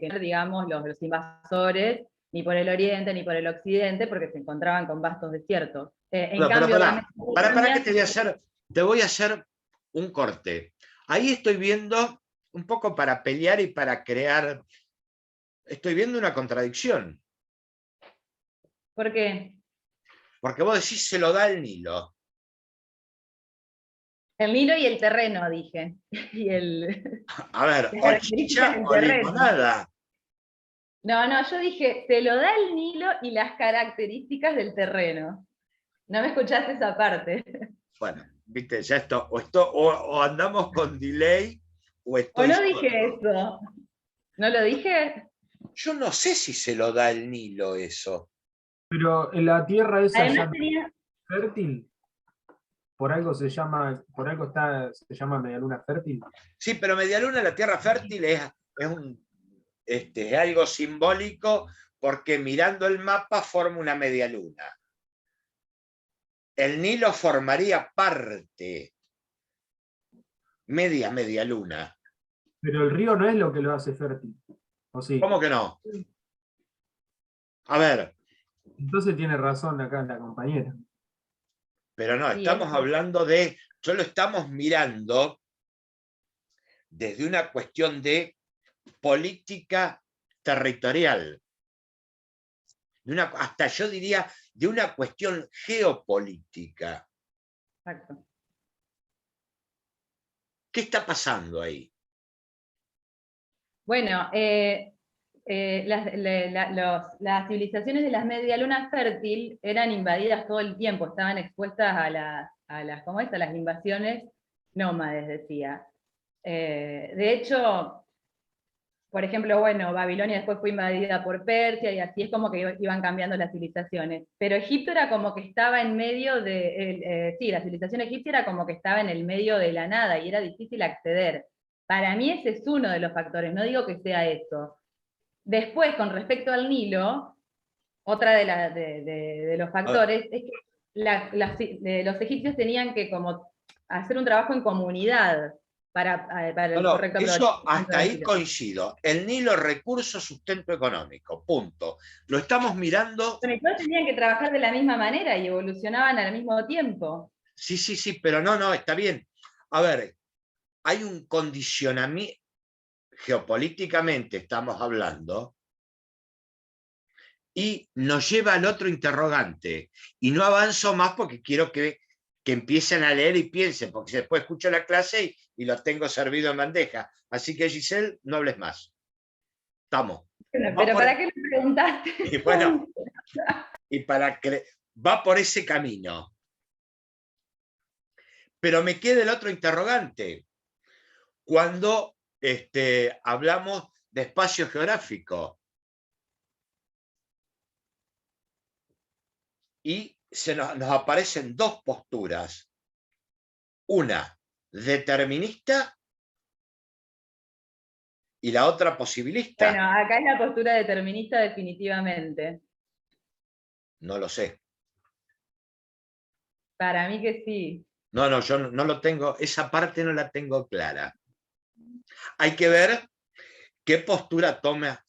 que no, digamos, los invasores, ni por el oriente ni por el occidente, porque se encontraban con vastos desiertos. Para que te voy a hacer un corte. Ahí estoy viendo, un poco para pelear y para crear, estoy viendo una contradicción. ¿Por qué? Porque vos decís se lo da el Nilo. El Nilo y el terreno, dije. Y a ver, o chicha o limonada. No, yo dije, se lo da el Nilo y las características del terreno. No me escuchaste esa parte. Bueno, viste, ya o andamos con delay, o estoy. O no dije eso. ¿No lo dije? Yo no sé si se lo da el Nilo eso. Pero en la tierra esa Además, fértil, se llama medialuna fértil. Sí, pero medialuna, la tierra fértil es algo simbólico, porque mirando el mapa forma una medialuna. El Nilo formaría parte, media luna. Pero el río no es lo que lo hace fértil, ¿o sí? ¿Cómo que no? A ver. Entonces tiene razón acá la compañera. Pero no, estamos hablando solo estamos mirando desde una cuestión de política territorial. Hasta yo diría de una cuestión geopolítica. Exacto. ¿Qué está pasando ahí? Bueno, las civilizaciones de las medialunas fértil eran invadidas todo el tiempo, estaban expuestas a las invasiones nómades, decía. De hecho, por ejemplo, bueno, Babilonia después fue invadida por Persia, y así es como que iban cambiando las civilizaciones. Pero Egipto era como que estaba en medio la civilización egipcia era como que estaba en el medio de la nada, y era difícil acceder. Para mí ese es uno de los factores, no digo que sea eso. Después, con respecto al Nilo, otra de los factores es que los egipcios tenían que como hacer un trabajo en comunidad para el No, correcto eso aprovechamiento hasta del ahí Nilo. coincido. El Nilo, recurso, sustento económico, punto. Lo estamos mirando, Bueno, y todos tenían que trabajar de la misma manera y evolucionaban al mismo tiempo. sí, pero no, está bien. A ver, hay un condicionamiento, geopolíticamente estamos hablando, y nos lleva al otro interrogante. Y no avanzo más porque quiero que empiecen a leer y piensen, porque después escucho la clase y lo tengo servido en bandeja. Así que, Giselle, no hables más. Estamos. Bueno, Va pero por- ¿para qué me preguntaste? Y bueno, va por ese camino. Pero me queda el otro interrogante. Cuando hablamos de espacio geográfico y nos aparecen dos posturas. Una determinista y la otra posibilista. Bueno, acá es la postura determinista definitivamente. No lo sé. Para mí que sí. No, yo no lo tengo, esa parte no la tengo clara. Hay que ver qué postura toma.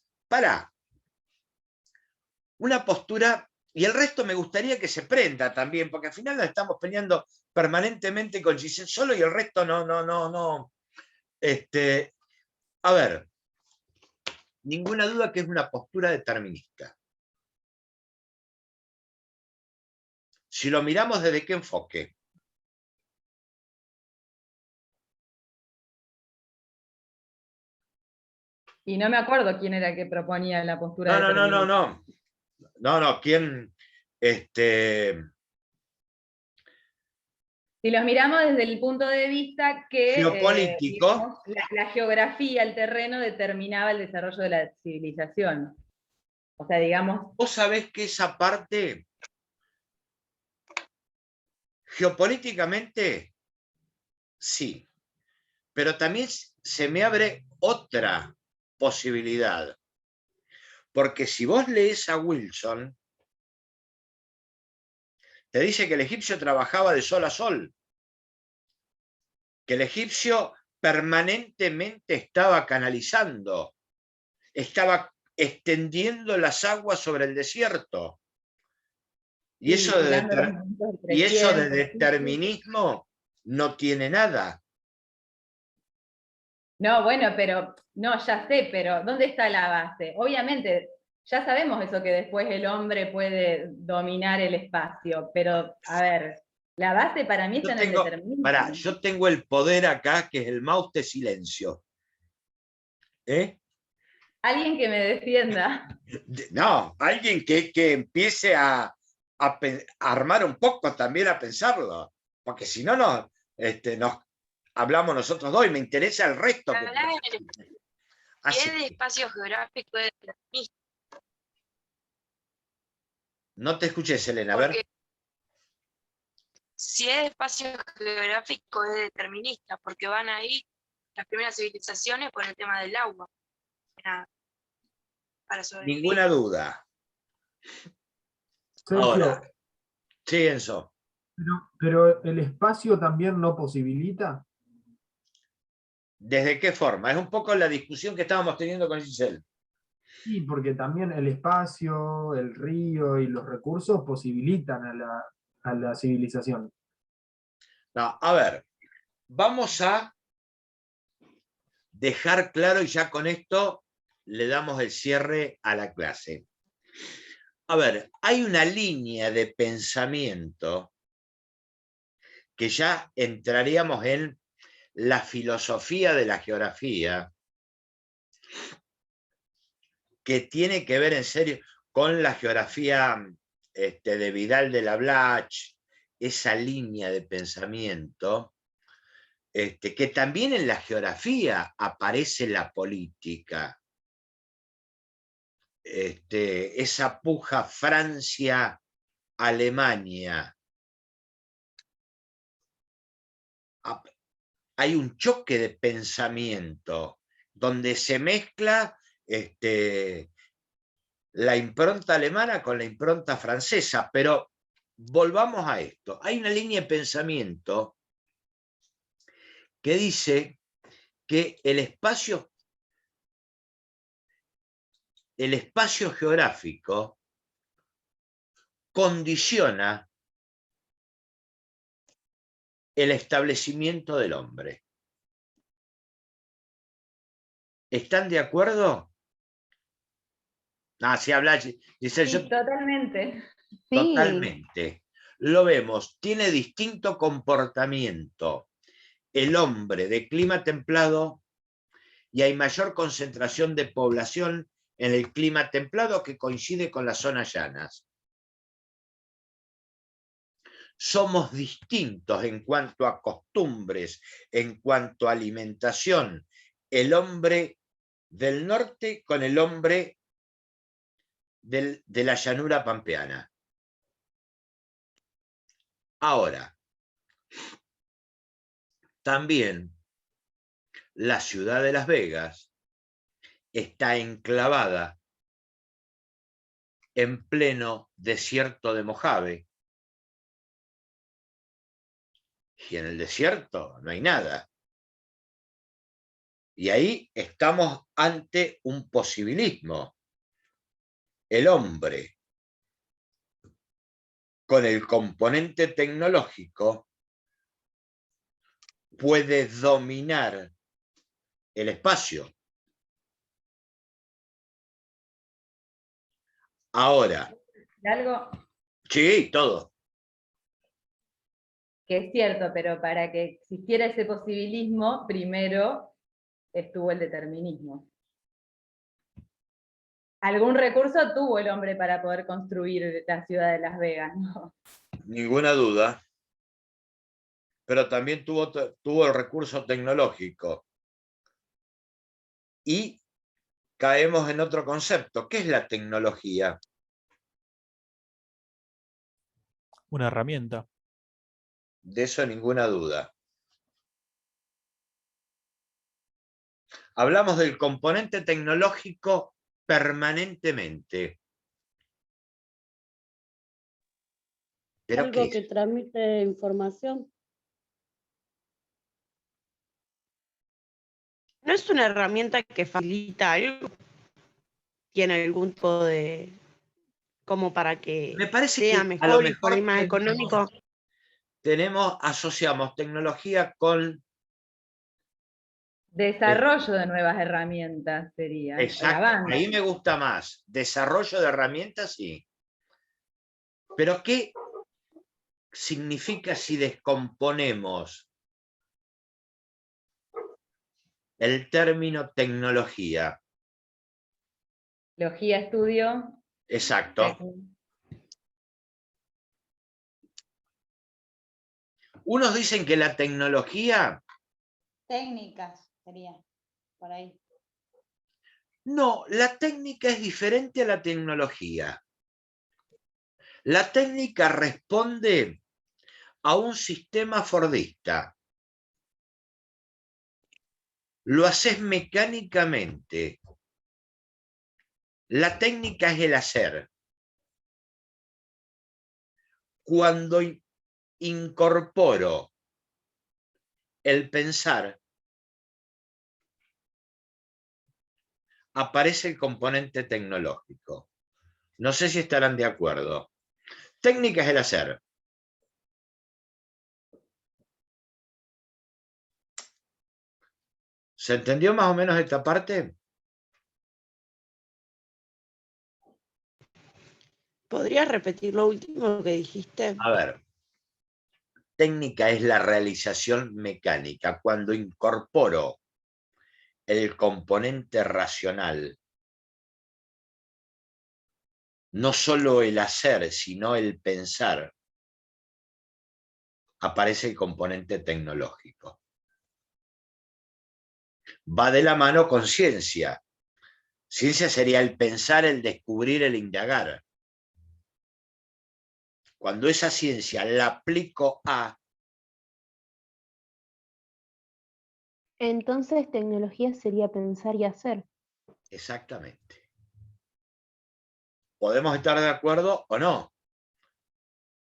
Una postura, y el resto me gustaría que se prenda también, porque al final nos estamos peleando permanentemente con Giselle solo y el resto no. A ver, ninguna duda que es una postura determinista. Si lo miramos desde qué enfoque. Y no me acuerdo quién era que proponía la postura No. determinista. No, ¿quién? Si los miramos desde el punto de vista que Geopolítico. digamos, la geografía, el terreno determinaba el desarrollo de la civilización. O sea, digamos... Vos sabés que esa parte, geopolíticamente, sí, pero también se me abre otra posibilidad. Porque si vos lees a Wilson, te dice que el egipcio trabajaba de sol a sol, que el egipcio permanentemente estaba canalizando, estaba extendiendo las aguas sobre el desierto. Y eso de determinismo no tiene nada. No, bueno, pero, no, ya sé, pero ¿dónde está la base? Obviamente, ya sabemos eso que después el hombre puede dominar el espacio, pero, a ver, la base para mí está en el determinismo. Yo tengo el poder acá, que es el mouse de silencio. Alguien que me defienda. No, alguien que empiece a armar un poco también a pensarlo, porque si no nos hablamos nosotros dos y me interesa el resto. Y es de espacio geográfico de determinista. No te escuché, Selena, a ver. Si es de espacio geográfico es determinista, porque van ahí las primeras civilizaciones por el tema del agua. Para sobrevivir. Ninguna duda. Ahora, sí, Enzo. Pero el espacio también no posibilita. ¿Desde qué forma? Es un poco la discusión que estábamos teniendo con Giselle. Sí, porque también el espacio, el río y los recursos posibilitan a la civilización. No, a ver, vamos a dejar claro, y ya con esto le damos el cierre a la clase. A ver, hay una línea de pensamiento que ya entraríamos en la filosofía de la geografía, que tiene que ver en serio con la geografía de Vidal de la Blache, esa línea de pensamiento, que también en la geografía aparece la política. Esa puja Francia-Alemania. Hay un choque de pensamiento donde se mezcla la impronta alemana con la impronta francesa, pero volvamos a esto. Hay una línea de pensamiento que dice que el espacio geográfico condiciona el establecimiento del hombre. ¿Están de acuerdo? Si habla, dice Sí, yo. totalmente. Totalmente. Lo vemos, tiene distinto comportamiento el hombre de clima templado y hay mayor concentración de población en el clima templado que coincide con las zonas llanas. Somos distintos en cuanto a costumbres, en cuanto a alimentación, el hombre del norte con el hombre de la llanura pampeana. Ahora, también la ciudad de Las Vegas está enclavada en pleno desierto de Mojave. Y en el desierto no hay nada. Y ahí estamos ante un posibilismo. El hombre, con el componente tecnológico, puede dominar el espacio. Ahora. Algo Sí, todo. que es cierto, pero para que existiera ese posibilismo, primero estuvo el determinismo. Algún recurso tuvo el hombre para poder construir la ciudad de Las Vegas, ¿no? Ninguna duda. Pero también tuvo el recurso tecnológico. Y caemos en otro concepto. ¿Qué es la tecnología? Una herramienta. De eso ninguna duda. Hablamos del componente tecnológico permanentemente. ¿Pero algo qué es? que transmite información. ¿No es una herramienta que facilita algo? ¿Tiene algún tipo de... como para que Me parece sea que a lo mejor y por ahí mejor más económico? asociamos tecnología con... Desarrollo de nuevas herramientas sería. Exacto, ahí me gusta más. Desarrollo de herramientas, sí. Pero ¿qué significa si descomponemos el término tecnología? Logía, estudio. Exacto. Unos dicen que la tecnología... Técnicas sería, por ahí. No, la técnica es diferente a la tecnología. La técnica responde a un sistema fordista. Lo haces mecánicamente. La técnica es el hacer. Cuando incorporo el pensar, aparece el componente tecnológico. No sé si estarán de acuerdo. Técnica es el hacer. ¿Se entendió más o menos esta parte? ¿Podrías repetir lo último que dijiste? A ver. Técnica es la realización mecánica. Cuando incorporo el componente racional, no solo el hacer, sino el pensar, aparece el componente tecnológico. Va de la mano con ciencia. Ciencia sería el pensar, el descubrir, el indagar. Cuando esa ciencia la aplico a... Entonces, tecnología sería pensar y hacer. Exactamente. Podemos estar de acuerdo o no.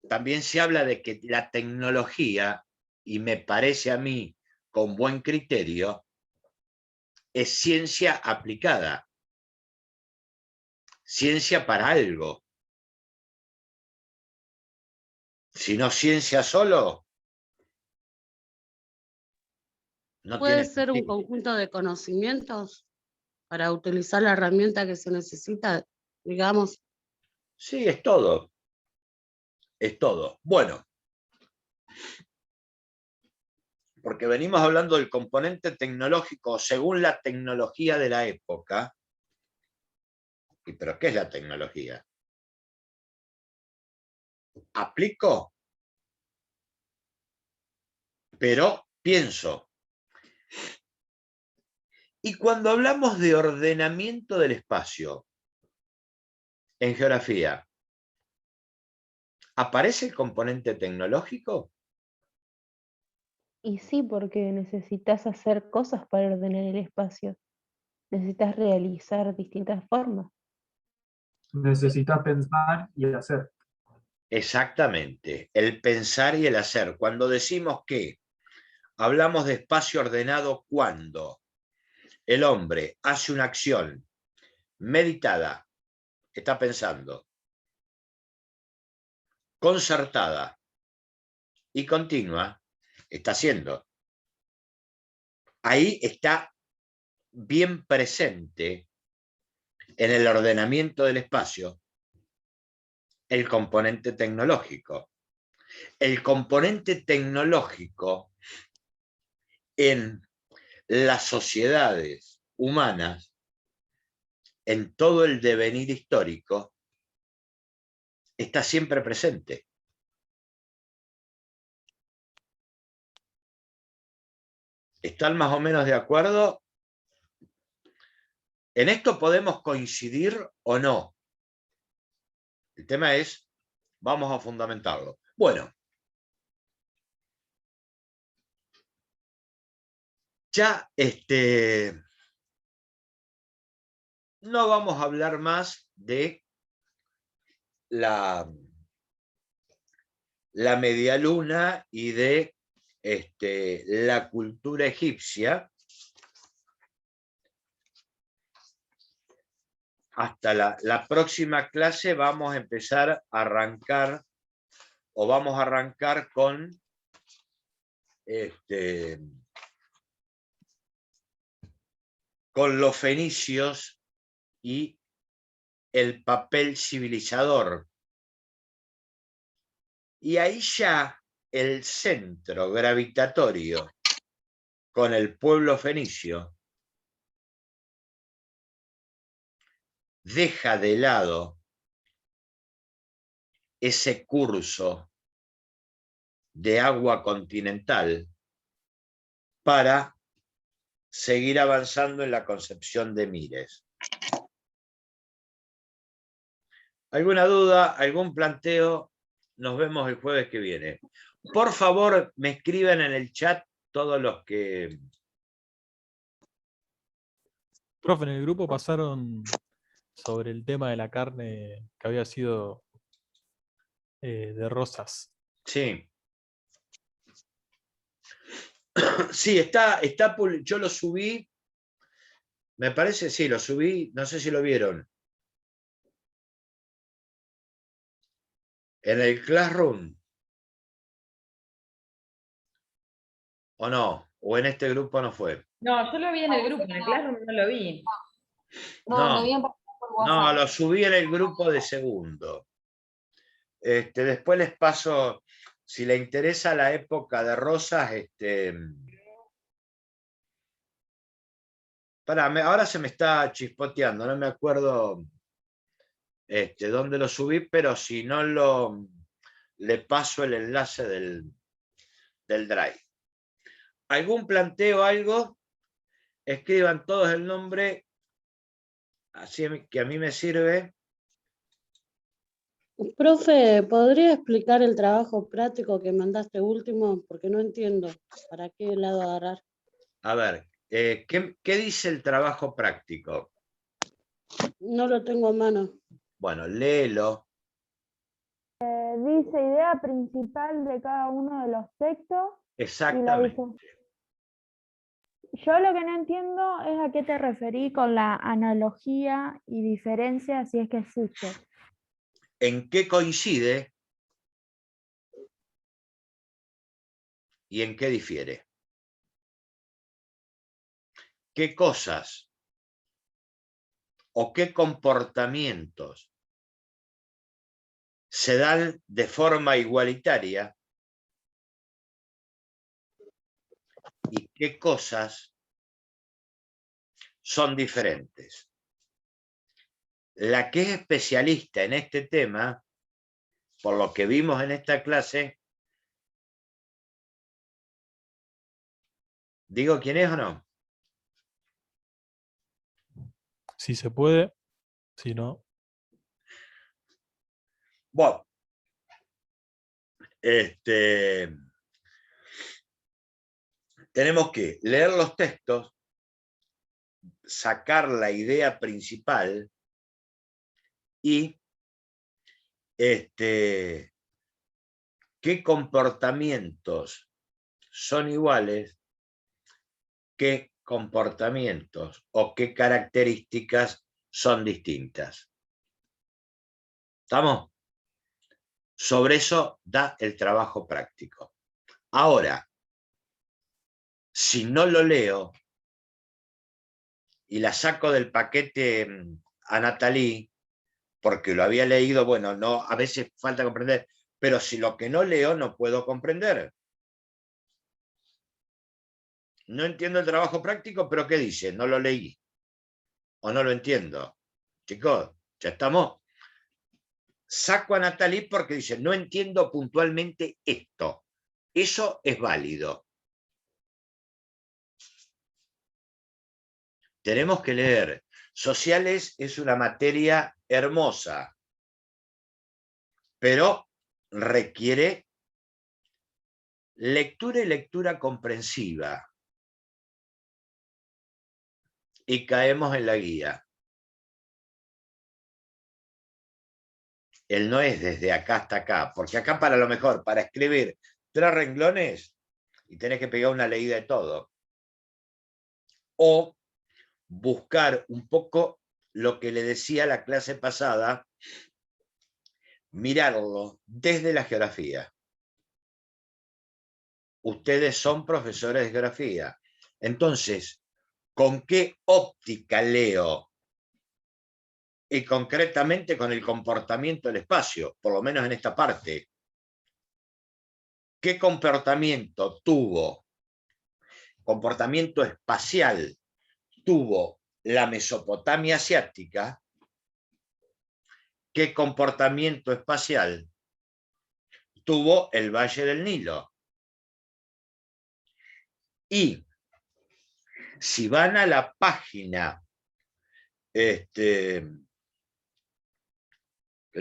También se habla de que la tecnología, y me parece a mí con buen criterio, es ciencia aplicada. Ciencia para algo. Si no ciencia solo, no ¿Puede tiene ser un sentido. conjunto de conocimientos para utilizar la herramienta que se necesita, digamos? Sí, es todo. Es todo. Bueno, porque venimos hablando del componente tecnológico según la tecnología de la época. ¿Pero qué es la tecnología? Aplico, pero pienso. Y cuando hablamos de ordenamiento del espacio en geografía, ¿aparece el componente tecnológico? Y sí, porque necesitas hacer cosas para ordenar el espacio. Necesitas realizar distintas formas. Necesitas pensar y hacer. Exactamente, el pensar y el hacer. Cuando decimos que hablamos de espacio ordenado, cuando el hombre hace una acción meditada, está pensando, concertada y continua, está haciendo. Ahí está bien presente en el ordenamiento del espacio el componente tecnológico. El componente tecnológico en las sociedades humanas, en todo el devenir histórico, está siempre presente. ¿Están más o menos de acuerdo? En esto podemos coincidir o no. El tema es, vamos a fundamentarlo. Bueno, ya no vamos a hablar más de la medialuna y de la cultura egipcia. Hasta la próxima clase vamos a empezar a arrancar, o vamos a arrancar con los fenicios y el papel civilizador. Y ahí ya el centro gravitatorio con el pueblo fenicio deja de lado ese curso de agua continental para seguir avanzando en la concepción de Mires. ¿Alguna duda, algún planteo? Nos vemos el jueves que viene. Por favor, me escriban en el chat todos los que... Profe, en el grupo pasaron sobre el tema de la carne que había sido de Rosas. Sí. Sí, yo lo subí, me parece, sí, lo subí, no sé si lo vieron. En el Classroom. ¿O no? ¿O en este grupo no fue? No, yo lo vi en el grupo, en el Classroom no lo vi. No, lo subí en el grupo de segundo. Después les paso, si le interesa la época de Rosas, ahora se me está chispoteando, no me acuerdo dónde lo subí, pero si no le paso el enlace del Drive. ¿Algún planteo, algo? Escriban todos el nombre, así que a mí me sirve. Profe, ¿podría explicar el trabajo práctico que mandaste último? Porque no entiendo para qué lado agarrar. A ver, ¿qué dice el trabajo práctico? No lo tengo a mano. Bueno, léelo. Dice idea principal de cada uno de los textos. Exactamente. Yo lo que no entiendo es a qué te referí con la analogía y diferencia, si es que existe. ¿En qué coincide y en qué difiere? ¿Qué cosas o qué comportamientos se dan de forma igualitaria y qué cosas son diferentes? La que es especialista en este tema, por lo que vimos en esta clase, ¿digo quién es o no? Si se puede, si no. Bueno, tenemos que leer los textos, sacar la idea principal y qué comportamientos son iguales, qué comportamientos o qué características son distintas. ¿Estamos? Sobre eso da el trabajo práctico. Ahora, si no lo leo y la saco del paquete a Natalie, porque lo había leído, bueno, no, a veces falta comprender, pero si lo que no leo no puedo comprender. No entiendo el trabajo práctico, pero ¿qué dice? No lo leí. O no lo entiendo. Chicos, ya estamos. Saco a Natalie porque dice, no entiendo puntualmente esto. Eso es válido. Tenemos que leer. Sociales es una materia hermosa, pero requiere lectura y lectura comprensiva. Y caemos en la guía. Él no es desde acá hasta acá, porque acá para lo mejor, para escribir 3 renglones, y tenés que pegar una leída de todo. O buscar un poco lo que le decía la clase pasada, mirarlo desde la geografía. Ustedes son profesores de geografía. Entonces, ¿con qué óptica leo? Y concretamente con el comportamiento del espacio, por lo menos en esta parte. ¿Qué comportamiento tuvo? Comportamiento espacial tuvo la Mesopotamia asiática. ¿Qué comportamiento espacial tuvo el Valle del Nilo? Y si van a la página el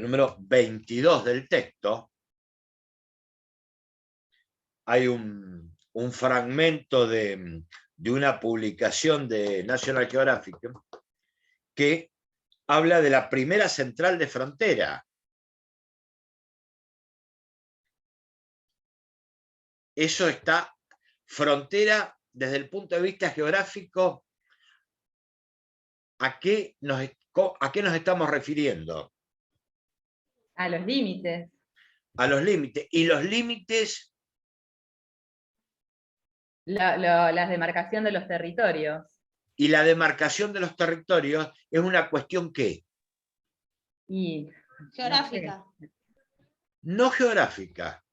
número 22 del texto, hay un fragmento de una publicación de National Geographic que habla de la primera central de frontera. Eso está frontera desde el punto de vista geográfico. ¿A qué nos estamos refiriendo? A los límites. A los límites. Y los límites... La demarcación de los territorios. Y la demarcación de los territorios es una cuestión ¿qué? Y Geográfica. No geográfica.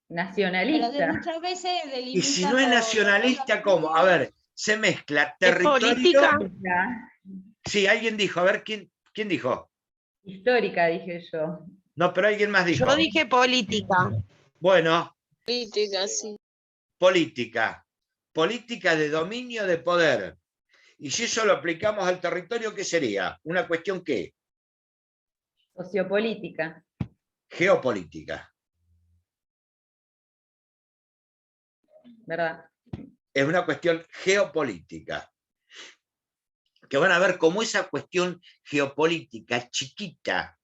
Nacionalista. Pero de muchas veces delimita. Y si no es nacionalista, ¿cómo? A ver, se mezcla territorio... política? Sí, alguien dijo, a ver, ¿quién dijo? Histórica, dije yo. No, pero alguien más dijo. Yo dije política. Bueno, Política, sí. política. Política de dominio de poder. Y si eso lo aplicamos al territorio, ¿qué sería? ¿Una cuestión qué? Sociopolítica. Geopolítica. ¿Verdad? Es una cuestión geopolítica. que van a ver cómo esa cuestión geopolítica chiquita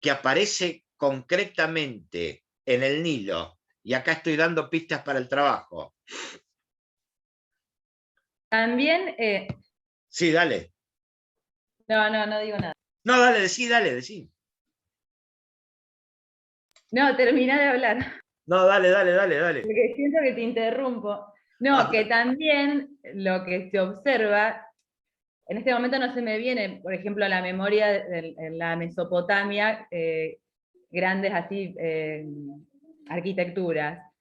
que aparece concretamente en el Nilo, y acá estoy dando pistas para el trabajo. También, Sí, dale. no digo nada. No, dale, decí. No, termina de hablar, No, dale. porque siento que te interrumpo. No, que también lo que se observa, en este momento no se me viene, por ejemplo, a la memoria en la Mesopotamia, grandes así arquitecturas.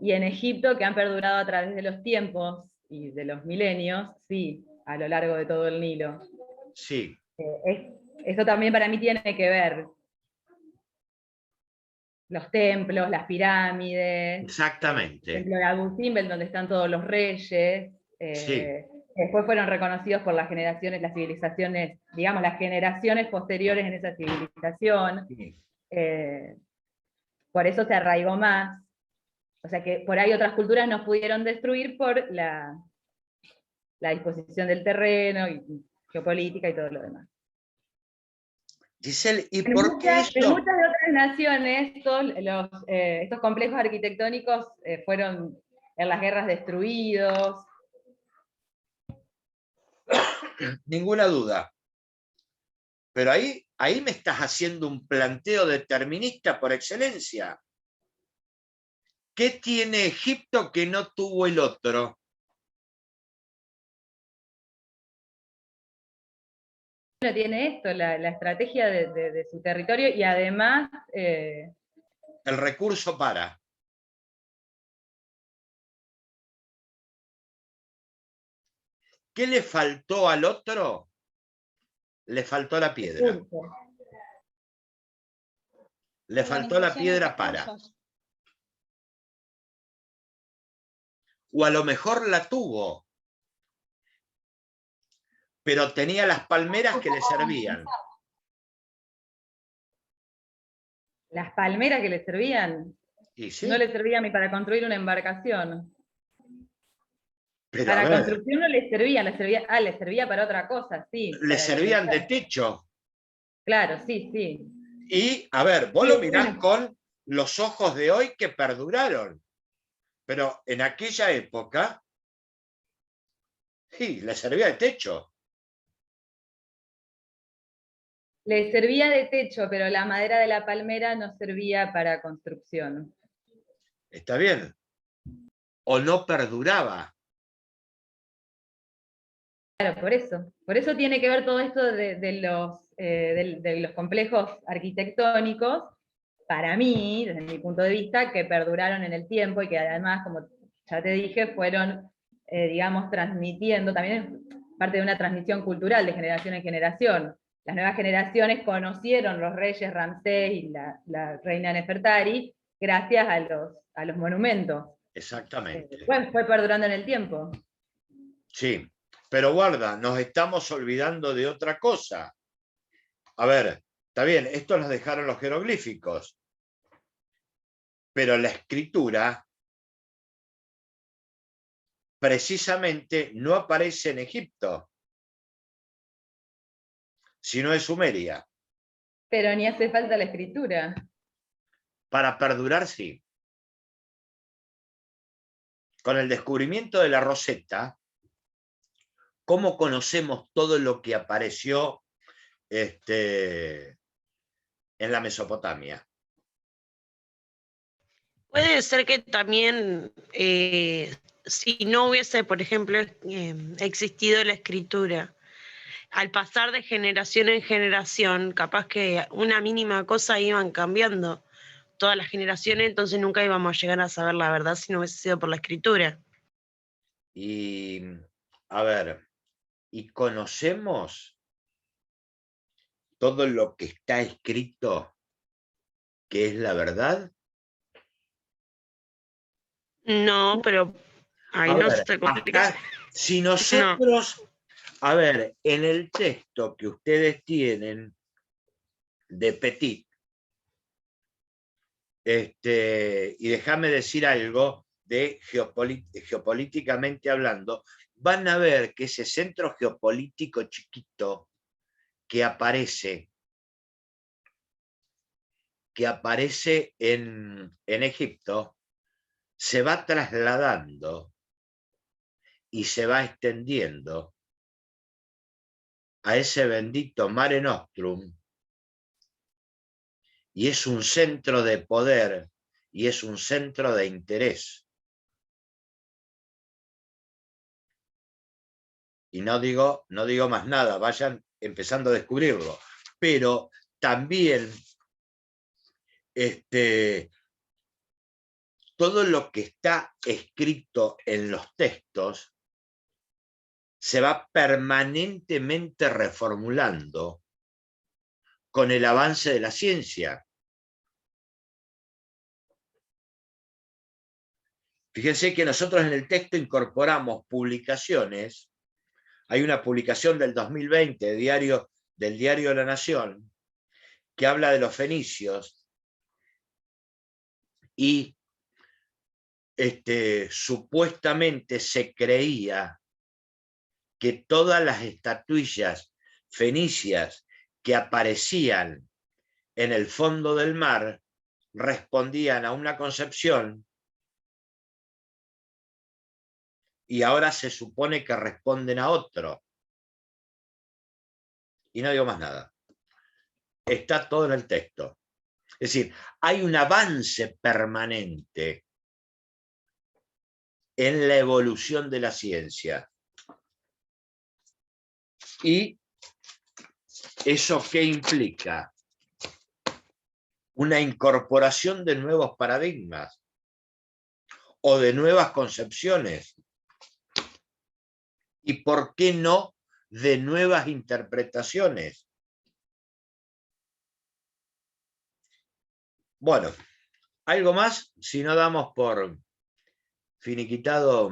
Y en Egipto, que han perdurado a través de los tiempos y de los milenios, sí, a lo largo de todo el Nilo. Sí. Eso también para mí tiene que ver. Los templos, las pirámides. Exactamente. El templo de Abu Simbel, donde están todos los reyes. Sí. Después fueron reconocidos por las generaciones, las civilizaciones, digamos, las generaciones posteriores en esa civilización. Sí. Por eso se arraigó más. O sea que por ahí otras culturas nos pudieron destruir por la disposición del terreno, y geopolítica y todo lo demás. Giselle, ¿y En por qué muchas de eso? otras naciones, estos complejos arquitectónicos fueron en las guerras destruidos. Ninguna duda. Pero ahí me estás haciendo un planteo determinista por excelencia. ¿Qué tiene Egipto que no tuvo el otro? Tiene esto, la estrategia de su territorio y además... El recurso para. ¿Qué le faltó al otro? Le faltó la piedra. Le faltó la piedra para. O a lo mejor la tuvo, pero tenía las palmeras que le servían. Las palmeras que le servían, ¿Y sí? no le servían ni para construir una embarcación. Pero Para a ver, construcción no le servían, le servía para otra cosa, sí. le para servían de alimentar. techo. Claro, sí. Y, a ver, vos lo mirás con los ojos de hoy que perduraron. Pero en aquella época, sí, le servía de techo. Le servía de techo, pero la madera de la palmera no servía para construcción. Está bien. O no perduraba. Claro, por eso tiene que ver todo esto de los complejos arquitectónicos, para mí, desde mi punto de vista, que perduraron en el tiempo y que además, como ya te dije, fueron, digamos, transmitiendo, también es parte de una transmisión cultural de generación en generación. Las nuevas generaciones conocieron los reyes Ramsés y la reina Nefertari gracias a los monumentos. Exactamente. Después fue perdurando en el tiempo. Sí, pero guarda, nos estamos olvidando de otra cosa. A ver, está bien, esto nos dejaron los jeroglíficos, pero la escritura precisamente no aparece en Egipto, sino en Sumeria. Pero ni hace falta la escritura. Para perdurar, sí. Con el descubrimiento de la Rosetta, ¿cómo conocemos todo lo que apareció en la Mesopotamia? Puede ser que también, si no hubiese, por ejemplo, existido la escritura, al pasar de generación en generación, capaz que una mínima cosa iban cambiando todas las generaciones, entonces nunca íbamos a llegar a saber la verdad si no hubiese sido por la escritura. Y, a ver, ¿y conocemos todo lo que está escrito que es la verdad? No, pero ahí A no ver, se complica. acá, si nosotros, a ver, en el texto que ustedes tienen de Petit, y déjame decir algo de geopolíticamente hablando, van a ver que ese centro geopolítico chiquito que aparece en Egipto, se va trasladando y se va extendiendo a ese bendito Mare Nostrum, y es un centro de poder y es un centro de interés. Y no digo más nada, vayan empezando a descubrirlo, pero también todo lo que está escrito en los textos se va permanentemente reformulando con el avance de la ciencia. Fíjense que nosotros en el texto incorporamos publicaciones. Hay una publicación del 2020 del diario La Nación que habla de los fenicios y supuestamente se creía que todas las estatuillas fenicias que aparecían en el fondo del mar respondían a una concepción, y ahora se supone que responden a otro. Y no digo más nada. Está todo en el texto. Es decir, hay un avance permanente en la evolución de la ciencia. ¿Y eso qué implica? Una incorporación de nuevos paradigmas o de nuevas concepciones. ¿Y por qué no de nuevas interpretaciones? Bueno, ¿algo más? Si no, damos por finiquitado.